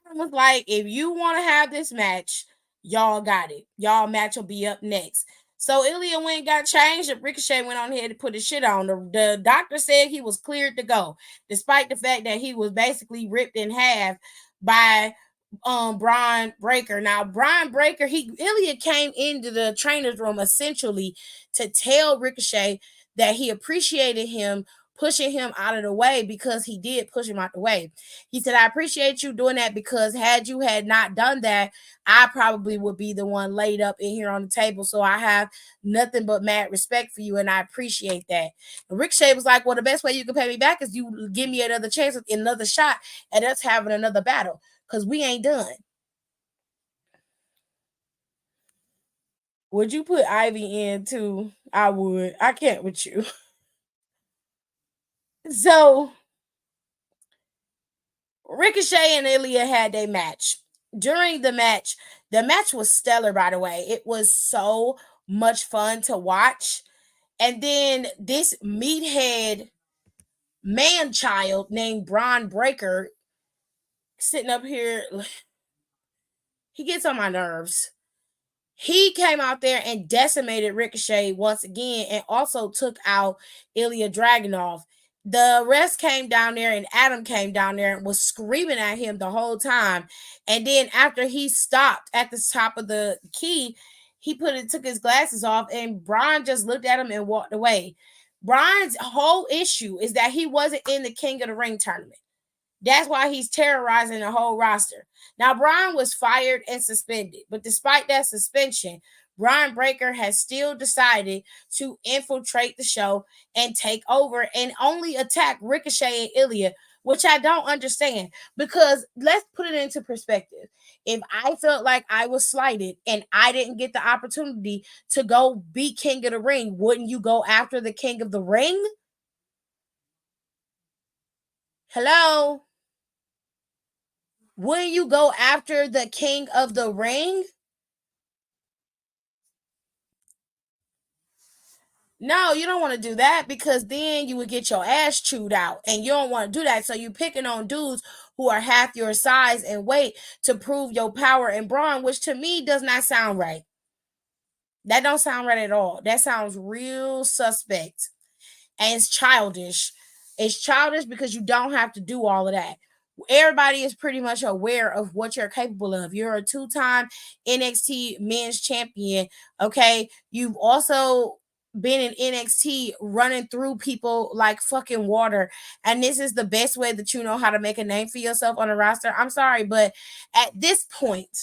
Adam was like, if you want to have this match, y'all got it. Y'all match will be up next. So Ilya went and got changed, and Ricochet went on here to put his shit on. The doctor said he was cleared to go, despite the fact that he was basically ripped in half by Brian Breaker. Now, Brian Breaker, Ilya came into the trainer's room essentially to tell Ricochet that he appreciated him pushing him out of the way, because he did push him out the way. He said, I appreciate you doing that, because had you had not done that, I probably would be the one laid up in here on the table. So I have nothing but mad respect for you, and I appreciate that. And Ricochet was like, well, the best way you can pay me back is you give me another chance, another shot at us having another battle, because we ain't done. Would you put Ivy in too? I would. I can't with you. So Ricochet and Ilya had a match. During the match was stellar, by the way. It was so much fun to watch. And then this meathead man child named Braun Breaker sitting up here, he gets on my nerves. He came out there and decimated Ricochet once again, and also took out Ilya Dragunov. The rest came down there, and Adam came down there and was screaming at him the whole time. And then after he stopped at the top of the key, he took his glasses off, and Braun just looked at him and walked away. Braun's whole issue is that he wasn't in the King of the Ring tournament. That's why he's terrorizing the whole roster. Now, Braun was fired and suspended, but despite that suspension, Braun Breaker has still decided to infiltrate the show and take over and only attack Ricochet and Ilya, which I don't understand, because let's put it into perspective. If I felt like I was slighted and I didn't get the opportunity to go be King of the Ring, wouldn't you go after the King of the Ring? Hello? Wouldn't you go after the King of the Ring? No, you don't want to do that, because then you would get your ass chewed out, and you don't want to do that. So you're picking on dudes who are half your size and weight to prove your power and brawn, which to me does not sound right. That don't sound right at all. That sounds real suspect. And it's childish. It's childish because you don't have to do all of that. Everybody is pretty much aware of what you're capable of. You're a 2-time NXT men's champion. Okay. You've also been in NXT running through people like fucking water. And this is the best way that you know how to make a name for yourself on a roster. I'm sorry, but at this point,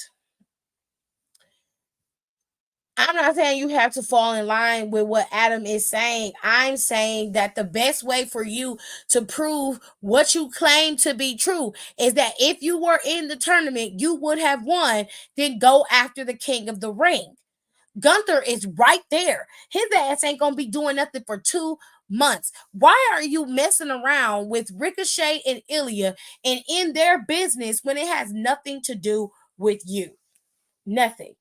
I'm not saying you have to fall in line with what Adam is saying. I'm saying that the best way for you to prove what you claim to be true is that if you were in the tournament, you would have won, then go after the King of the Ring. Gunther is right there. His ass ain't going to be doing nothing for 2 months. Why are you messing around with Ricochet and Ilya and in their business when it has nothing to do with you? Nothing.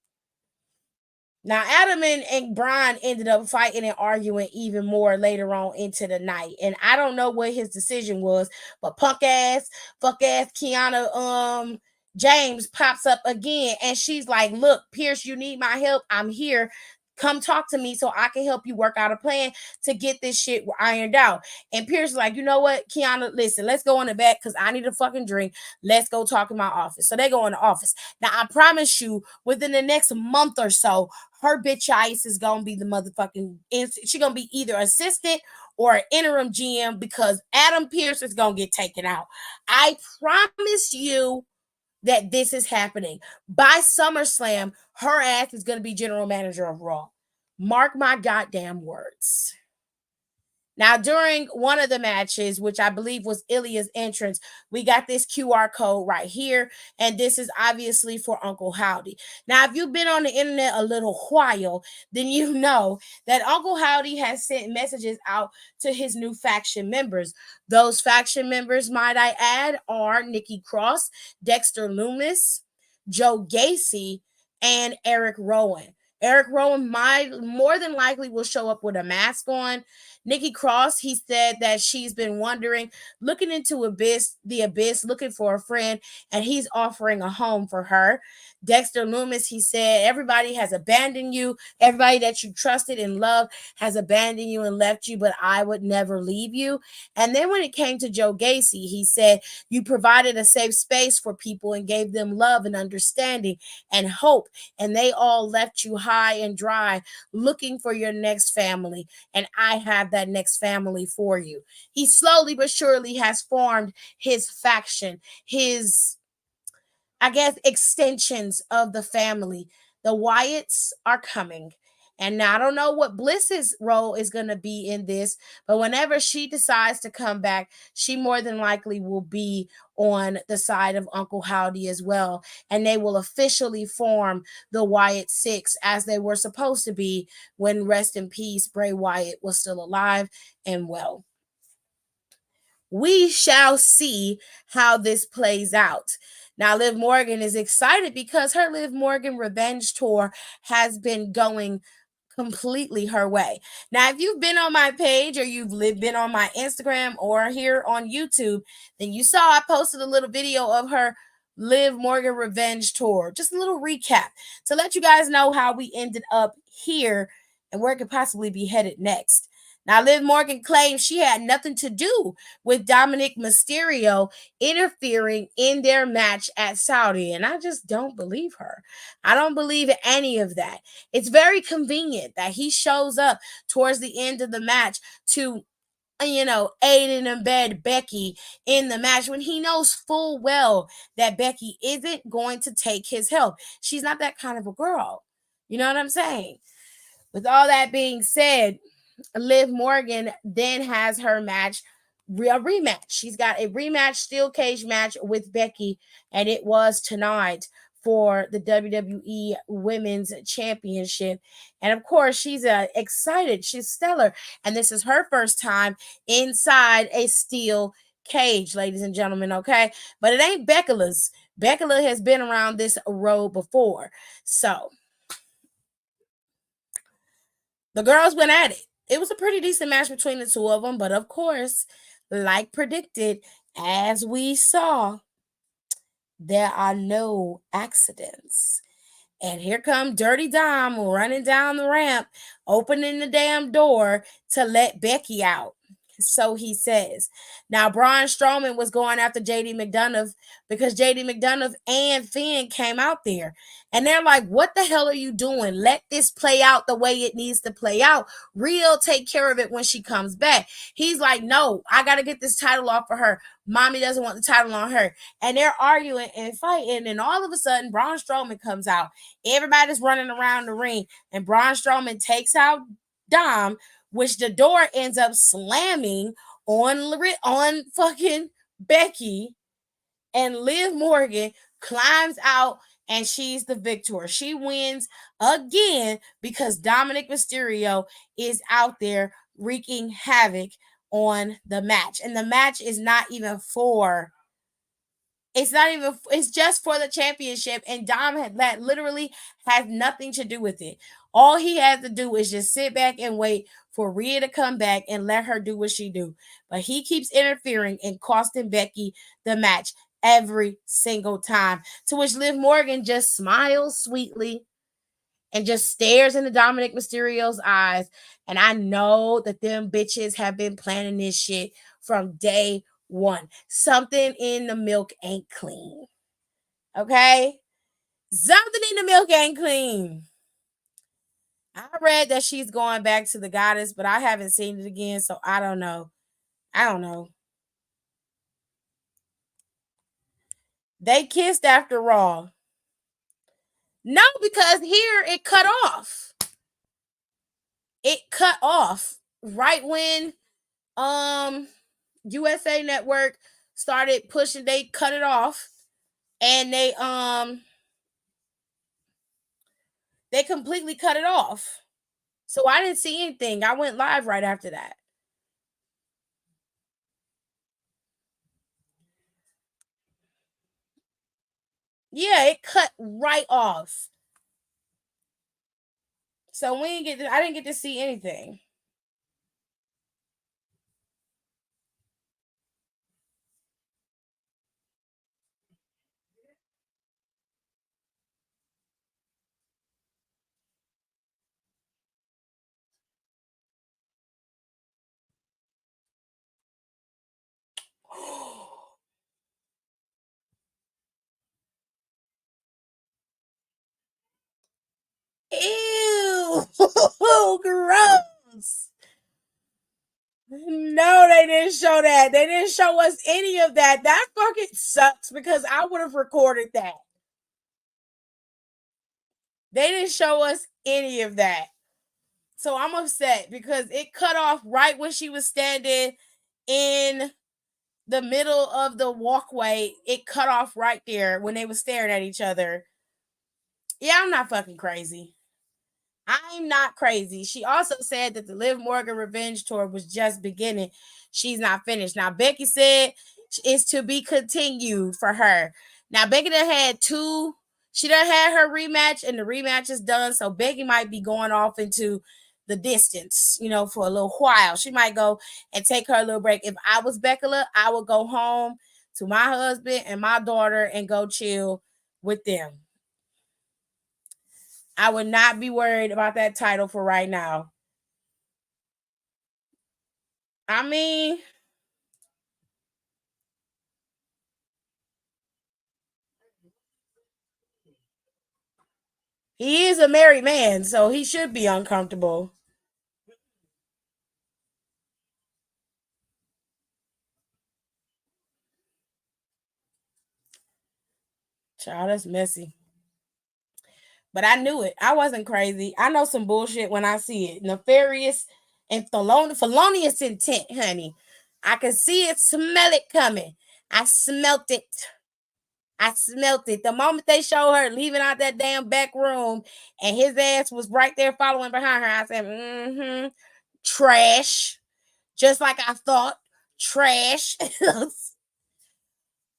Now, Adam and Brian ended up fighting and arguing even more later on into the night. And I don't know what his decision was, but fuck ass Kiana James pops up again. And she's like, look, Pierce, you need my help. I'm here. Come talk to me so I can help you work out a plan to get this shit ironed out. And Pierce is like, you know what, Kiana, listen, let's go in the back because I need a fucking drink. Let's go talk in my office. So they go in the office. Now, I promise you, within the next month or so, her bitch ass is gonna be the motherfucking, she's gonna be either assistant or an interim GM, because Adam Pierce is gonna get taken out. I promise you that this is happening. By SummerSlam, her ass is gonna be general manager of Raw. Mark my goddamn words. Now, during one of the matches, which I believe was Ilya's entrance, we got this QR code right here, and this is obviously for Uncle Howdy. Now, if you've been on the internet a little while, then you know that Uncle Howdy has sent messages out to his new faction members. Those faction members, might I add, are Nikki Cross, Dexter Lumis, Joe Gacy, and Eric Rowan. Eric Rowan more than likely will show up with a mask on. Nikki Cross, he said that she's been wondering, looking into the abyss, looking for a friend, and he's offering a home for her. Dexter Lumis, he said, everybody has abandoned you. Everybody that you trusted and loved has abandoned you and left you, but I would never leave you. And then when it came to Joe Gacy, he said, you provided a safe space for people and gave them love and understanding and hope, and they all left you high high and dry looking for your next family, and I have that next family for you. He slowly but surely has formed his faction, his, I guess, extensions of the family. The Wyatts are coming. And now I don't know what Bliss's role is going to be in this, but whenever she decides to come back, she more than likely will be on the side of Uncle Howdy as well. And they will officially form the Wyatt Six as they were supposed to be when, rest in peace, Bray Wyatt was still alive and well. We shall see how this plays out. Now, Liv Morgan is excited because her Liv Morgan Revenge Tour has been going completely her way. Now, if you've been on my page or you've been on my Instagram or here on YouTube, then you saw I posted a little video of her Liv Morgan Revenge Tour. Just a little recap to let you guys know how we ended up here and where it could possibly be headed next. Now, Liv Morgan claims she had nothing to do with Dominic Mysterio interfering in their match at Saudi, and I just don't believe her. I don't believe any of that. It's very convenient that he shows up towards the end of the match to, aid and embed Becky in the match when he knows full well that Becky isn't going to take his help. She's not that kind of a girl. You know what I'm saying? With all that being said, Liv Morgan then has her match, a rematch. She's got a rematch steel cage match with Becky, and it was tonight for the WWE Women's Championship. And of course, she's excited. She's stellar. And this is her first time inside a steel cage, ladies and gentlemen, okay? But it ain't Beckula's. Beckula has been around this road before. So the girls went at it. It was a pretty decent match between the two of them, but of course, like predicted, as we saw, there are no accidents. And here come Dirty Dom running down the ramp, opening the damn door to let Becky out. So he says. Now, Braun Strowman was going after JD McDonough because JD McDonough and Finn came out there. And they're like, what the hell are you doing? Let this play out the way it needs to play out. Real take care of it when she comes back. He's like, no, I got to get this title off for her. Mommy doesn't want the title on her. And they're arguing and fighting. And all of a sudden, Braun Strowman comes out. Everybody's running around the ring. And Braun Strowman takes out Dom, which the door ends up slamming on fucking Becky, and Liv Morgan climbs out and she's the victor. She wins again because Dominic Mysterio is out there wreaking havoc on the match. And the match is not even for it's just for the championship, and Dom that literally has nothing to do with it. All he has to do is just sit back and wait for Rhea to come back and let her do what she do. But he keeps interfering and costing Becky the match every single time, to which Liv Morgan just smiles sweetly and just stares into Dominic Mysterio's eyes. And I know that them bitches have been planning this shit from day one. Something in the milk ain't clean. Okay? Something in the milk ain't clean. I read that she's going back to the goddess, but I haven't seen it again, so I don't know. They kissed after Raw. No, because here it cut off. It cut off right when USA Network started pushing. They cut it off, and they completely cut it off. So I didn't see anything. I went live right after that. Yeah, it cut right off. So I didn't get to see anything. Ew, gross. No, they didn't show that. They didn't show us any of that. That fucking sucks because I would have recorded that. They didn't show us any of that. So I'm upset because it cut off right when she was standing in the middle of the walkway. It cut off right there when they were staring at each other. Yeah, I'm not fucking crazy. I'm not crazy. She also said that the Liv Morgan revenge tour was just beginning. She's not finished. Now, Becky said it's to be continued for her. Now, Becky done had two. She done had her rematch, and the rematch is done. So Becky might be going off into the distance, for a little while. She might go and take her a little break. If I was Becky, I would go home to my husband and my daughter and go chill with them. I would not be worried about that title for right now. I mean, he is a married man, so he should be uncomfortable. Child, that's messy. But I knew it. I wasn't crazy. I know some bullshit when I see it. Nefarious and felonious intent, honey. I can see it, smell it coming. I smelt it. I smelt it. The moment they show her leaving out that damn back room and his ass was right there following behind her, I said, trash. Just like I thought, trash.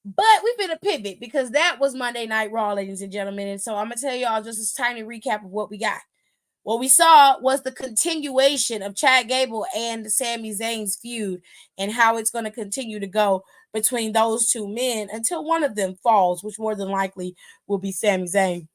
But we've been a pivot because that was Monday Night Raw, ladies and gentlemen. And so I'm going to tell y'all just a tiny recap of what we got. What we saw was the continuation of Chad Gable and Sami Zayn's feud and how it's going to continue to go between those two men until one of them falls, which more than likely will be Sami Zayn.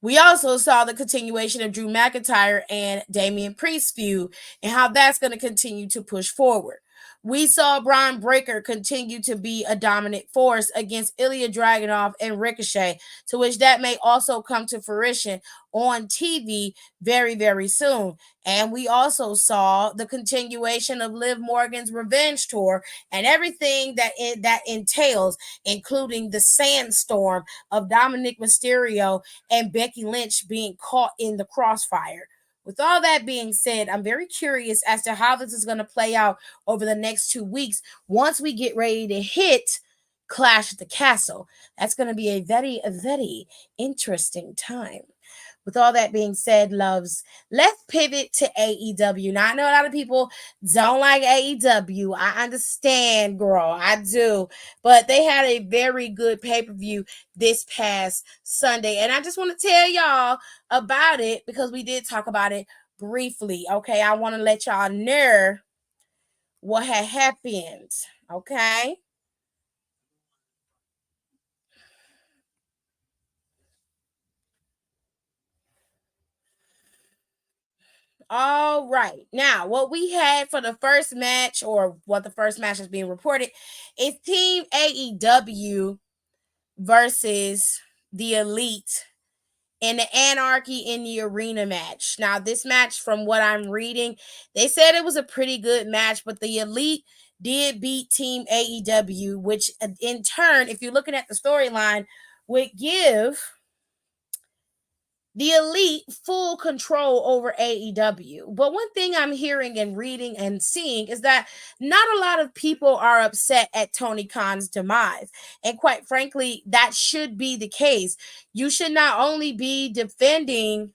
We also saw the continuation of Drew McIntyre and Damian Priest feud and how that's going to continue to push forward. We saw Braun Breaker continue to be a dominant force against Ilya Dragunov and Ricochet, to which that may also come to fruition on TV very, very soon. And we also saw the continuation of Liv Morgan's revenge tour and everything that entails, including the sandstorm of Dominic Mysterio and Becky Lynch being caught in the crossfire. With all that being said, I'm very curious as to how this is going to play out over the next 2 weeks once we get ready to hit Clash at the Castle. That's going to be a very, very interesting time. With all that being said, loves, let's pivot to AEW. Now, I know a lot of people don't like AEW. I understand, girl. I do. But they had a very good pay-per-view this past Sunday. And I just want to tell y'all about it because we did talk about it briefly. Okay, I want to let y'all know what had happened. Okay. All right. Now, what we had for the first match, or what the first match is being reported, is Team AEW versus the Elite in the Anarchy in the Arena match. Now, this match, from what I'm reading, they said it was a pretty good match, but the Elite did beat Team AEW, which in turn, if you're looking at the storyline, would give the Elite full control over AEW. But one thing I'm hearing and reading and seeing is that not a lot of people are upset at Tony Khan's demise. And quite frankly, that should be the case. You should not only be defending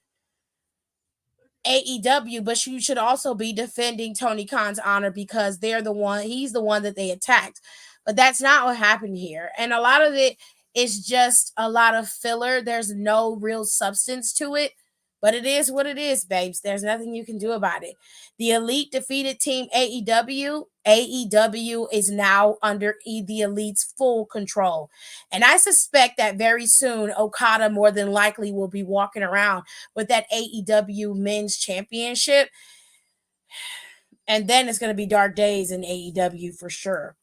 AEW, but you should also be defending Tony Khan's honor because he's the one that they attacked. But that's not what happened here. And a lot of it is just a lot of filler. There's no real substance to it. But it is what it is, babes. There's nothing you can do about it. The Elite defeated Team AEW. AEW is now under the Elite's full control. And I suspect that very soon, Okada more than likely will be walking around with that AEW Men's Championship. And then it's going to be dark days in AEW for sure.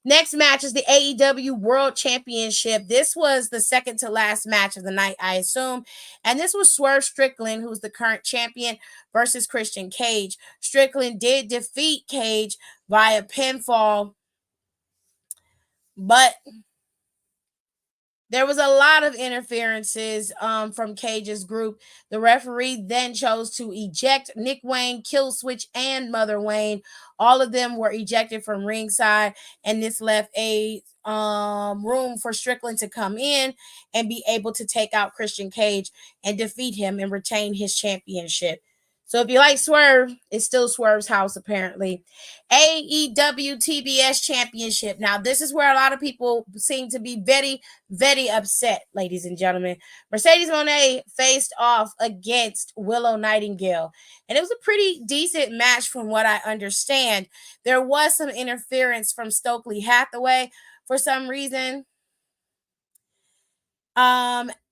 Next match is the AEW World Championship. This was the second to last match of the night, I assume. And this was Swerve Strickland, who's the current champion, versus Christian Cage. Strickland did defeat Cage via pinfall, but there was a lot of interferences from Cage's group. The referee then chose to eject Nick Wayne, Killswitch, and Mother Wayne. All of them were ejected from ringside, and this left a room for Strickland to come in and be able to take out Christian Cage and defeat him and retain his championship. So if you like Swerve, it's still Swerve's house, apparently. AEW TBS Championship. Now, this is where a lot of people seem to be very, very upset, ladies and gentlemen. Mercedes Moné faced off against Willow Nightingale, and it was a pretty decent match from what I understand. There was some interference from Stokely Hathaway for some reason.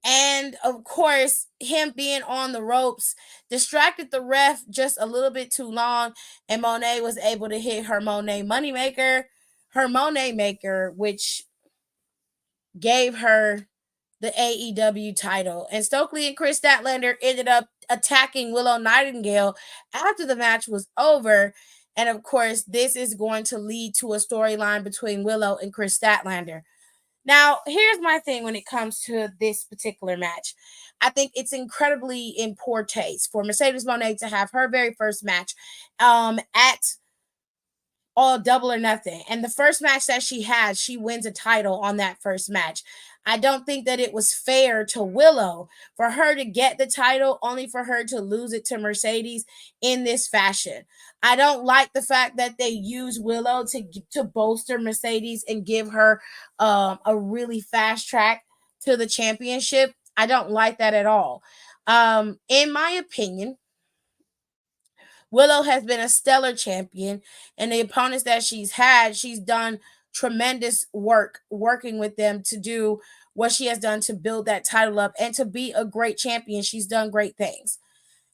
And of course, him being on the ropes distracted the ref just a little bit too long, and Monet was able to hit her Monet Maker, which gave her the AEW title. And Stokely and Chris Statlander ended up attacking Willow Nightingale after the match was over. And of course, this is going to lead to a storyline between Willow and Chris Statlander. Now, here's my thing when it comes to this particular match. I think it's incredibly in poor taste for Mercedes Moné to have her very first match at All Double or Nothing. And the first match that she had, she wins a title on that first match. I don't think that it was fair to Willow for her to get the title only for her to lose it to Mercedes in this fashion. I don't like the fact that they use Willow to bolster Mercedes and give her a really fast track to the championship. I don't like that at all. In my opinion, Willow has been a stellar champion, and the opponents that she's had, she's done tremendous work working with them to do what she has done to build that title up and to be a great champion. She's done great things.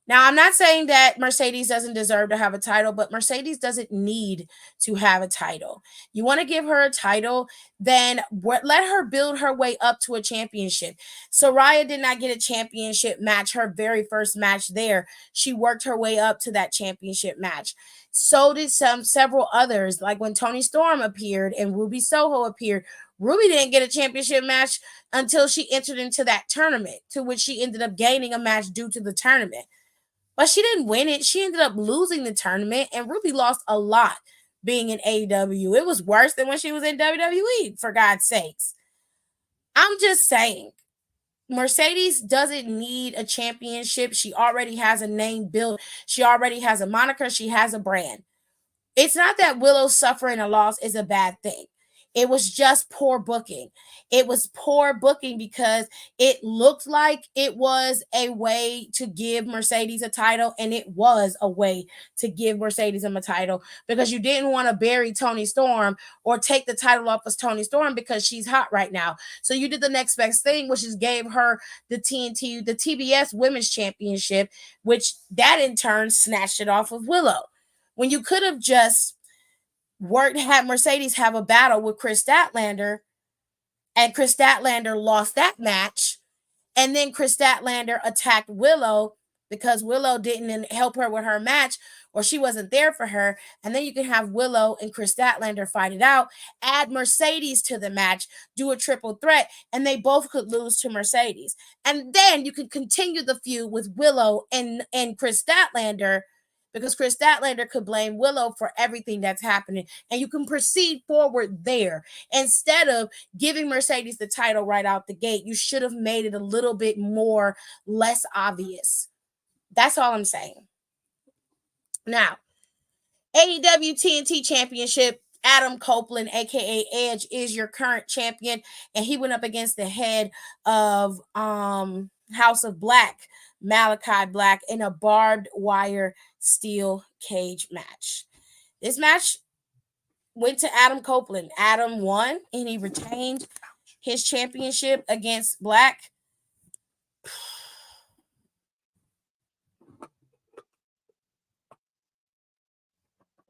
Now, I'm not saying that Mercedes doesn't deserve to have a title, but Mercedes doesn't need to have a title. You want to give her a title, then let her build her way up to a championship. Soraya did not get a championship match, her very first match there. She worked her way up to that championship match. So did several others, like when Toni Storm appeared and Ruby Soho appeared. Ruby didn't get a championship match until she entered into that tournament, to which she ended up gaining a match due to the tournament. But she didn't win it. She ended up losing the tournament, and Ruby lost a lot being in AEW. It was worse than when she was in WWE, for God's sakes. I'm just saying, Mercedes doesn't need a championship. She already has a name built. She already has a moniker. She has a brand. It's not that Willow suffering a loss is a bad thing. It was just poor booking. It was poor booking because it looked like it was a way to give Mercedes a title, and it was a way to give Mercedes a title because you didn't want to bury Toni Storm or take the title off of Toni Storm because she's hot right now. So you did the next best thing, which is gave her the TBS Women's Championship, which that in turn snatched it off of Willow. When you could have just had Mercedes have a battle with Chris Statlander, and Chris Statlander lost that match, and then Chris Statlander attacked Willow because Willow didn't help her with her match, or she wasn't there for her, and then you can have Willow and Chris Statlander fight it out, add Mercedes to the match, do a triple threat, and they both could lose to Mercedes. And then you could continue the feud with Willow and Chris Statlander, because Chris Statlander could blame Willow for everything that's happening, and you can proceed forward there. Instead of giving Mercedes the title right out the gate, you should have made it a little bit less obvious. That's all I'm saying. Now, AEW TNT Championship, Adam Copeland, aka Edge, is your current champion, and he went up against the head of House of Black, Malachi Black, in a barbed wire steel cage match. This match went to Adam Copeland. Adam won, and he retained his championship against Black.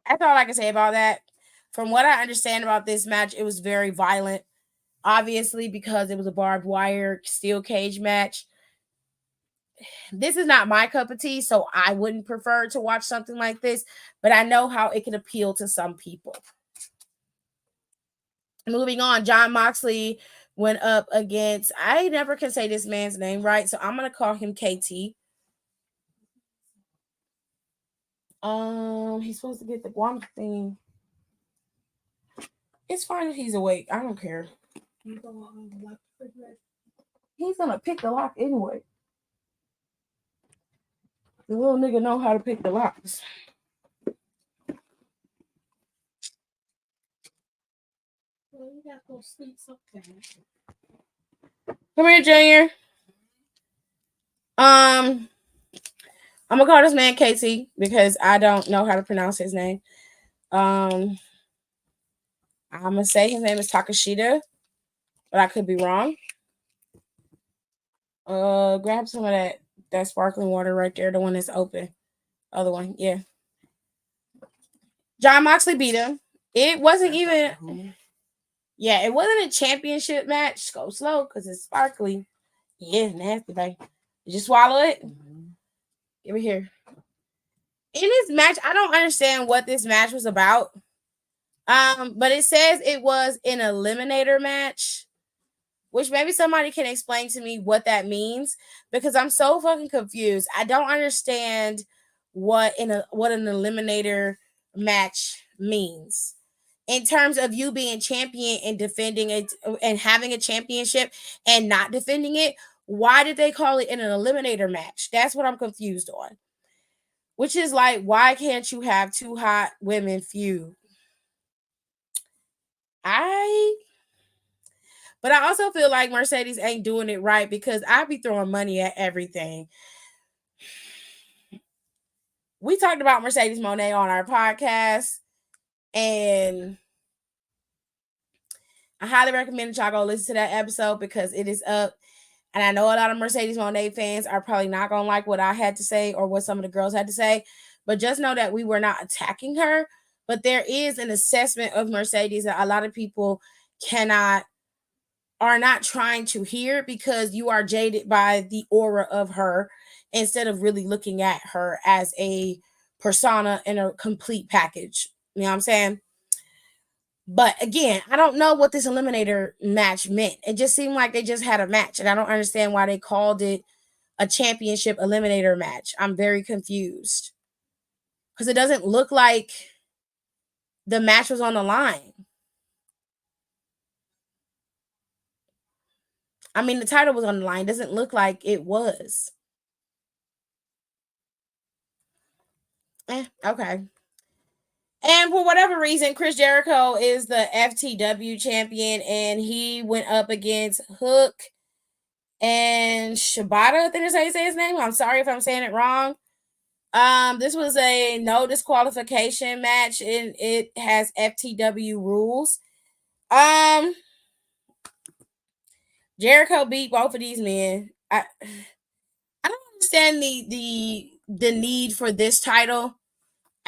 That's all I can say about that. from what I understand about this match, it was very violent. Obviously, because it was a barbed wire steel cage match. This is not my cup of tea, so I wouldn't prefer to watch something like this, but I know how it can appeal to some people. Moving on, Jon Moxley went up against, I never can say this man's name right, so I'm going to call him KT. He's supposed to get the Guam thing. It's fine if he's awake. I don't care. He's gonna pick the lock anyway. The little nigga know how to pick the locks. Well, you gotta go sleep sometime. Come here, Junior. I'm gonna call this man KT because I don't know how to pronounce his name. I'm gonna say his name is Takashita, but I could be wrong. Grab some of that sparkling water right there, the one that's open. Other one, yeah. Jon Moxley beat him. It wasn't even, yeah, it wasn't a championship match. Go slow because it's sparkly. Yeah, it's nasty, babe. Did you swallow it? Give it here. In this match, I don't understand what this match was about. But it says it was an eliminator match, which maybe somebody can explain to me what that means because I'm so fucking confused. I don't understand what an eliminator match means in terms of you being champion and defending it and having a championship and not defending it. Why did they call it an eliminator match? That's what I'm confused on. Which is like, why can't you have two hot women feud? But I also feel like Mercedes ain't doing it right because I be throwing money at everything. We talked about Mercedes Moné on our podcast, and I highly recommend that y'all go listen to that episode because it is up. And I know a lot of Mercedes Moné fans are probably not going to like what I had to say or what some of the girls had to say, but just know that we were not attacking her. But there is an assessment of Mercedes that a lot of people are not trying to hear because you are jaded by the aura of her instead of really looking at her as a persona in a complete package. You know what I'm saying? But again, I don't know what this eliminator match meant. It just seemed like they just had a match, and I don't understand why they called it a championship eliminator match. I'm very confused because it doesn't look like the match was on the line. I mean, the title was on the line. It doesn't look like it was. Okay. And for whatever reason, Chris Jericho is the FTW champion, and he went up against Hook and Shibata. I think that's how you say his name. I'm sorry if I'm saying it wrong. This was a no disqualification match, and it has FTW rules. Jericho beat both of these men. I don't understand the need for this title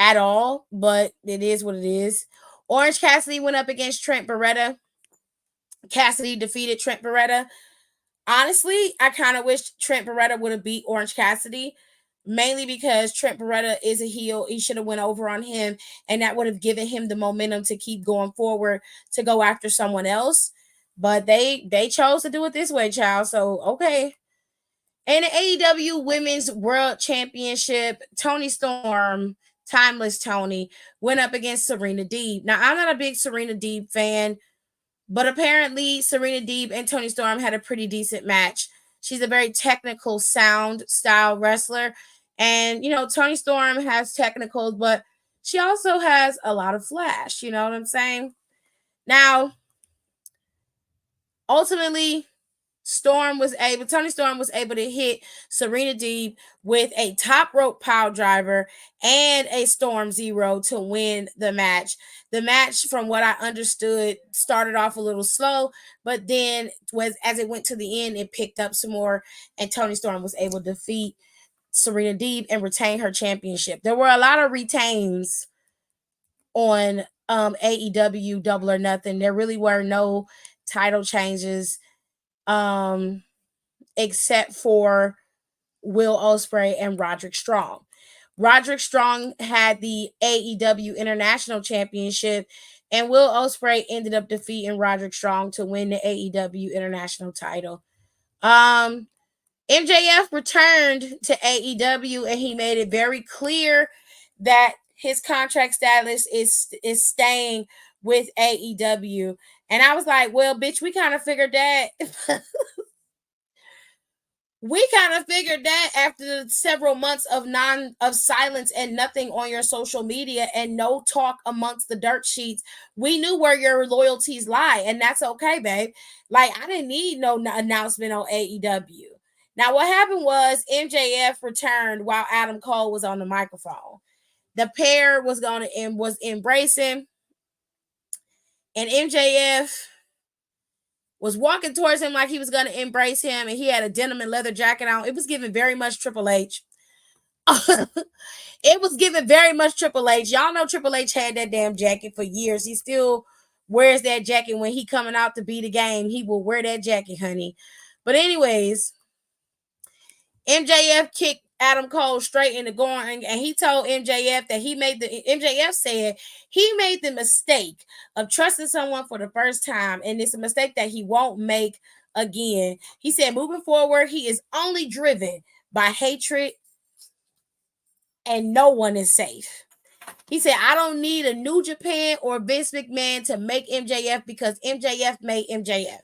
at all, but it is what it is. Orange Cassidy went up against Trent Beretta. Cassidy defeated Trent Beretta. Honestly, I kind of wish Trent Beretta would have beat Orange Cassidy, mainly because Trent Beretta is a heel. He should have went over on him, and that would have given him the momentum to keep going forward to go after someone else. But they chose to do it this way, child. So, okay. And the AEW Women's World Championship, Toni Storm, Timeless Tony, went up against Serena Deeb. Now, I'm not a big Serena Deeb fan, but apparently Serena Deeb and Toni Storm had a pretty decent match. She's a very technical sound style wrestler. And, you know, Toni Storm has technicals, but she also has a lot of flash. You know what I'm saying? Now, ultimately, Toni Storm was able to hit Serena Deeb with a top rope pile driver and a Storm Zero to win the match. The match, from what I understood, started off a little slow, but then as it went to the end, it picked up some more, and Toni Storm was able to defeat Serena Deeb and retain her championship. There were a lot of retains on AEW Double or Nothing. There really were no title changes except for Will Ospreay and Roderick Strong. Roderick Strong had the AEW International Championship, and Will Ospreay ended up defeating Roderick Strong to win the AEW International title. MJF returned to AEW, and he made it very clear that his contract status is staying with AEW. And I was like, well, bitch, we kind of figured that. We kind of figured that after several months of silence and nothing on your social media and no talk amongst the dirt sheets. We knew where your loyalties lie, and that's okay, babe. Like, I didn't need no announcement on AEW. Now, what happened was MJF returned while Adam Cole was on the microphone. The pair was embracing, and MJF was walking towards him like he was going to embrace him, and he had a denim and leather jacket on. It was giving very much Triple H. It was giving very much Triple H. Y'all know Triple H had that damn jacket for years. He still wears that jacket when he coming out to beat a game. He will wear that jacket, honey. But anyways, MJF kicked Adam Cole straight into going, and he told MJF that MJF said he made the mistake of trusting someone for the first time, and it's a mistake that he won't make again. He said moving forward, he is only driven by hatred, and no one is safe. He said, I don't need a New Japan or Vince McMahon to make MJF because MJF made MJF.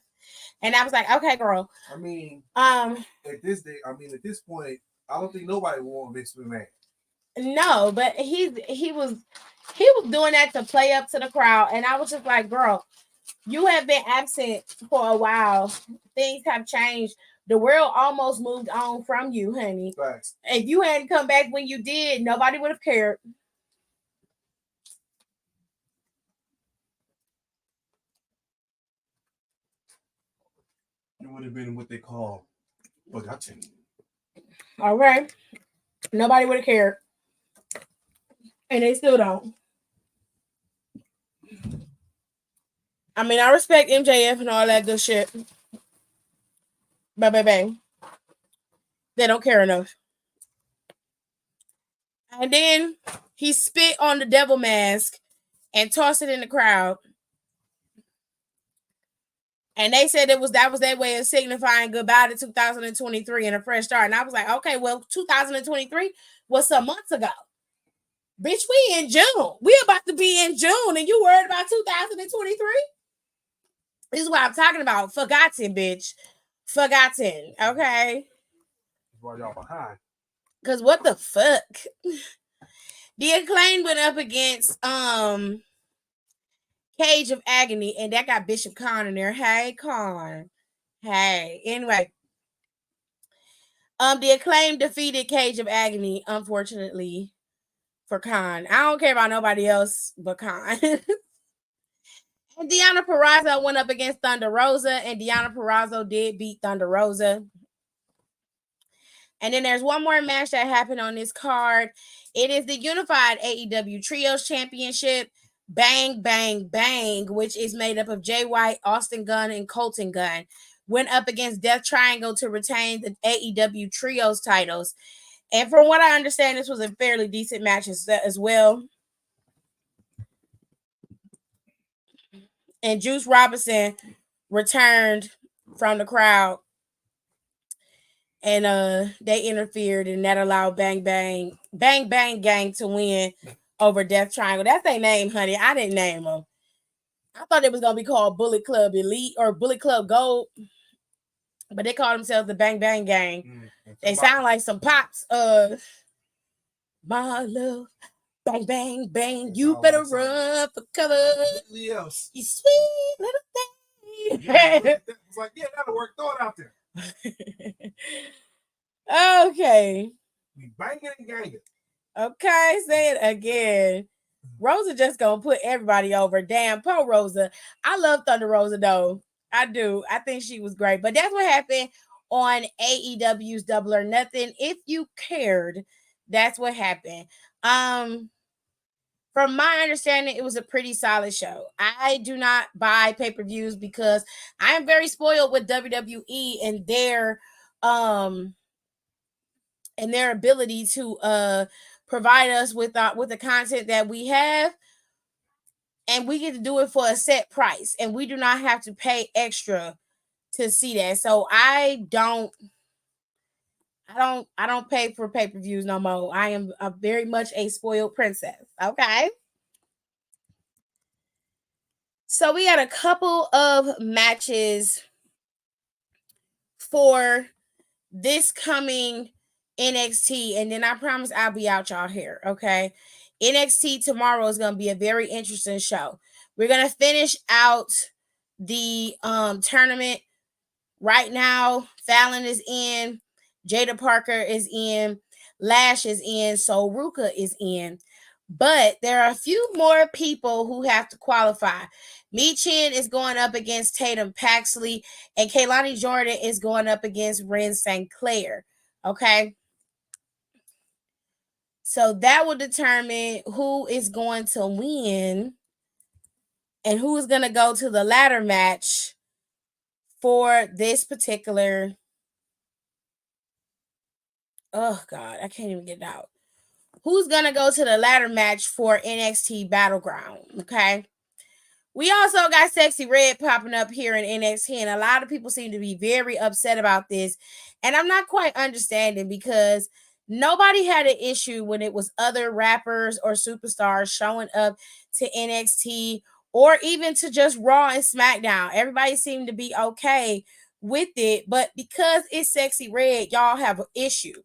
And I was like, okay, girl. I mean, at this point, I don't think nobody will want Vince McMahon. No, but he was doing that to play up to the crowd, and I was just like, girl, you have been absent for a while. Things have changed. The world almost moved on from you, honey. Right. If you hadn't come back when you did, nobody would have cared. It would have been what they call forgotten. All right. Nobody would have cared. And they still don't. I mean, I respect MJF and all that good shit. But baby, they don't care enough. And then he spit on the devil mask and tossed it in the crowd. And they said that was their way of signifying goodbye to 2023 and a fresh start. And I was like, okay, well, 2023 was some months ago. Bitch, we in June. We about to be in June, and you worried about 2023? This is what I'm talking about. Forgotten, bitch. Forgotten. Okay. That's why y'all behind. Because what the fuck? The Acclaim went up against Cage of Agony, and that got Bishop Khan in there. Hey, Khan. Hey. Anyway. The Acclaim defeated Cage of Agony, unfortunately, for Khan. I don't care about nobody else but Khan. And Deonna Purrazzo went up against Thunder Rosa, and Deonna Purrazzo did beat Thunder Rosa. And then there's one more match that happened on this card. It is the Unified AEW Trios Championship. Bang, bang, bang, which is made up of Jay White, Austin Gunn, and Colton Gunn, went up against Death Triangle to retain the AEW Trios titles. And from what I understand, this was a fairly decent match as well. And Juice Robinson returned from the crowd, and they interfered, and that allowed Bang Bang Gang to win over Death Triangle. That's their name, honey. I didn't name them. I thought it was gonna be called Bullet Club Elite or Bullet Club Gold, but they call themselves the Bang Bang Gang. They sound like some pops. My love, bang bang bang. You better run for cover. You sweet little thing. It's like, yeah, that'll work. Throw it out there. Okay. We banging and ganging. Okay, say it again. Rosa just gonna put everybody over. Damn, poor Rosa. I love Thunder Rosa though. I do. I think she was great. But that's what happened on AEW's Double or Nothing. If you cared, that's what happened. from my understanding, it was a pretty solid show. I do not buy pay-per-views because I am very spoiled with WWE and their ability to provide us with the content that we have, and we get to do it for a set price, and we do not have to pay extra to see that. So I don't pay for pay-per-views no more. I am very much a spoiled princess. Okay. So we had a couple of matches for this coming NXT, and then I promise I'll be out y'all here. Okay. NXT tomorrow is going to be a very interesting show. We're going to finish out the tournament right now. Fallon is in, Jada Parker is in, Lash is in, so Ruka is in. But there are a few more people who have to qualify. Michin is going up against Tatum Paxley, and Kaylani Jordan is going up against Ren St. Clair. Okay. So that will determine who is going to win and who is going to go to the ladder match for this particular. Oh, God, I can't even get it out. Who's going to go to the ladder match for NXT Battleground? Okay. We also got Sexy Red popping up here in NXT, and a lot of people seem to be very upset about this. And I'm not quite understanding, because nobody had an issue when it was other rappers or superstars showing up to NXT or even to just Raw and SmackDown. Everybody seemed to be okay with it, but because it's Sexy Red, y'all have an issue.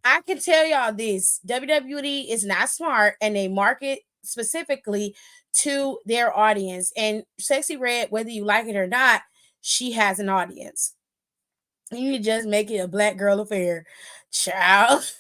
I can tell y'all this: WWE is not smart, and they market specifically to their audience. And Sexy Red, whether you like it or not, she has an audience. You can just make it a black girl affair, child.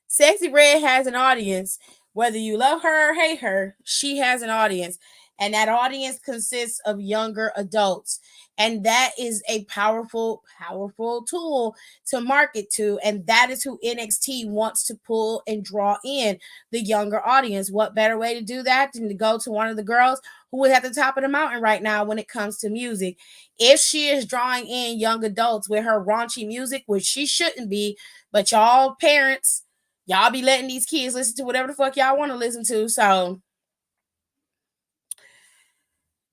Sexy Red has an audience. Whether you love her or hate her, she has an audience. And that audience consists of younger adults. And that is a powerful, powerful tool to market to. And that is who NXT wants to pull and draw in, the younger audience. What better way to do that than to go to one of the girls who is at the top of the mountain right now when it comes to music? If she is drawing in young adults with her raunchy music, which she shouldn't be, but y'all parents, y'all be letting these kids listen to whatever the fuck y'all want to listen to. So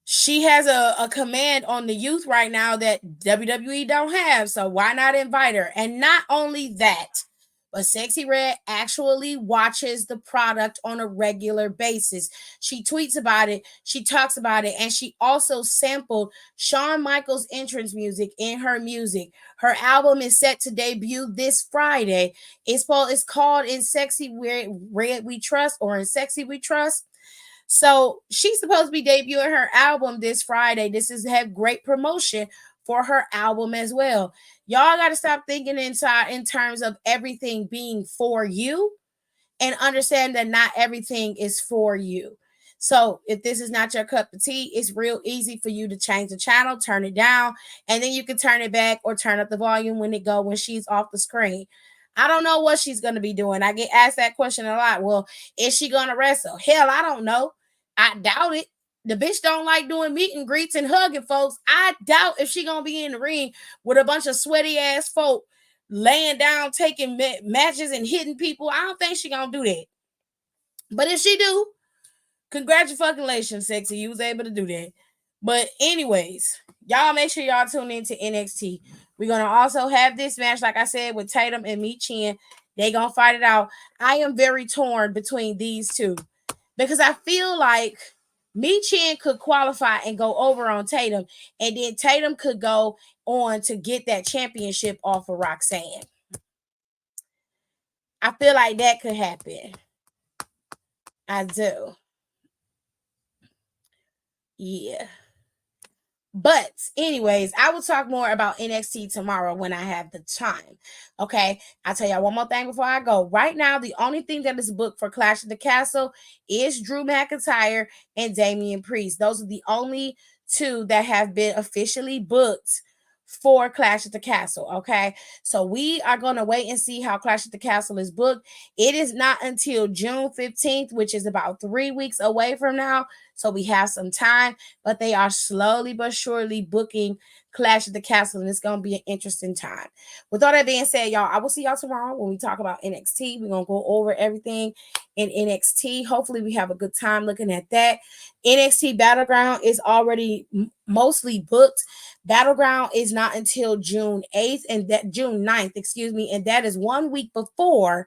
she has a command on the youth right now that WWE don't have. So why not invite her? And not only that, but Sexy Red actually watches the product on a regular basis. She tweets about it, she talks about it, and she also sampled Shawn Michaels' entrance music in her music. Her album is set to debut this Friday. It's called In Sexy Red We Trust, or In Sexy We Trust. So she's supposed to be debuting her album this Friday. This is have great promotion for her album as well. Y'all got to stop thinking in terms of everything being for you, and understand that not everything is for you. So if this is not your cup of tea, it's real easy for you to change the channel, turn it down, and then you can turn it back or turn up the volume when she's off the screen. I don't know what she's going to be doing. I get asked that question a lot. Well, is she going to wrestle? Hell, I don't know. I doubt it. The bitch don't like doing meet and greets and hugging folks. I doubt if she going to be in the ring with a bunch of sweaty ass folk laying down, taking matches and hitting people. I don't think she going to do that. But if she do, congratulations, Sexy. You was able to do that. But anyways, y'all make sure y'all tune into NXT. We're going to also have this match, like I said, with Tatum and Michin. They going to fight it out. I am very torn between these two, because I feel like Michin could qualify and go over on Tatum, and then Tatum could go on to get that championship off of Roxanne. I feel like that could happen. I do. Yeah. But anyways, I will talk more about NXT tomorrow when I have the time. Okay. I'll tell y'all one more thing before I go. Right now, the only thing that is booked for Clash of the Castle is Drew McIntyre and Damian Priest. Those are the only two that have been officially booked for Clash at the Castle. Okay, so we are going to wait and see how Clash at the Castle is booked. It is not until June 15th, which is about 3 weeks away from now. So we have some time, but they are slowly but surely booking Clash at the Castle, and it's going to be an interesting time. With all that being said, y'all, I will see y'all tomorrow when we talk about NXT. We're going to go over everything in NXT. Hopefully, we have a good time looking at that. NXT Battleground is already mostly booked. Battleground is not until June 8th and that June 9th, excuse me, and that is 1 week before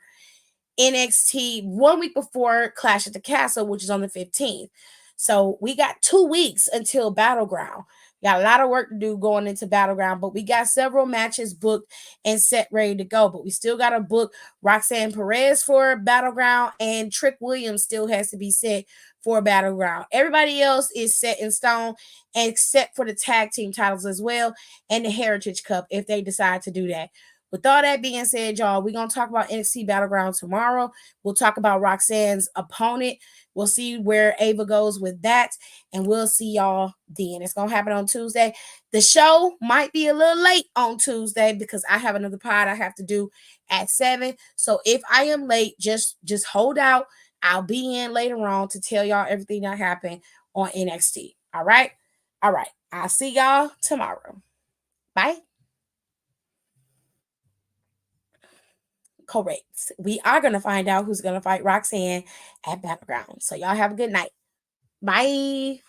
NXT, 1 week before Clash at the Castle, which is on the 15th. So we got 2 weeks until Battleground. Got a lot of work to do going into Battleground, but we got several matches booked and set ready to go. But we still got to book Roxanne Perez for Battleground, and Trick Williams still has to be set for Battleground. Everybody else is set in stone, except for the tag team titles as well, and the Heritage Cup if they decide to do that. With all that being said, y'all, we're going to talk about NXT Battleground tomorrow. We'll talk about Roxanne's opponent. We'll see where Ava goes with that, and we'll see y'all then. It's going to happen on Tuesday. The show might be a little late on Tuesday because I have another pod I have to do at 7. So if I am late, just hold out. I'll be in later on to tell y'all everything that happened on NXT. All right? All right. I'll see y'all tomorrow. Bye. Correct. We are going to find out who's going to fight Roxanne at Battleground. So y'all have a good night. Bye.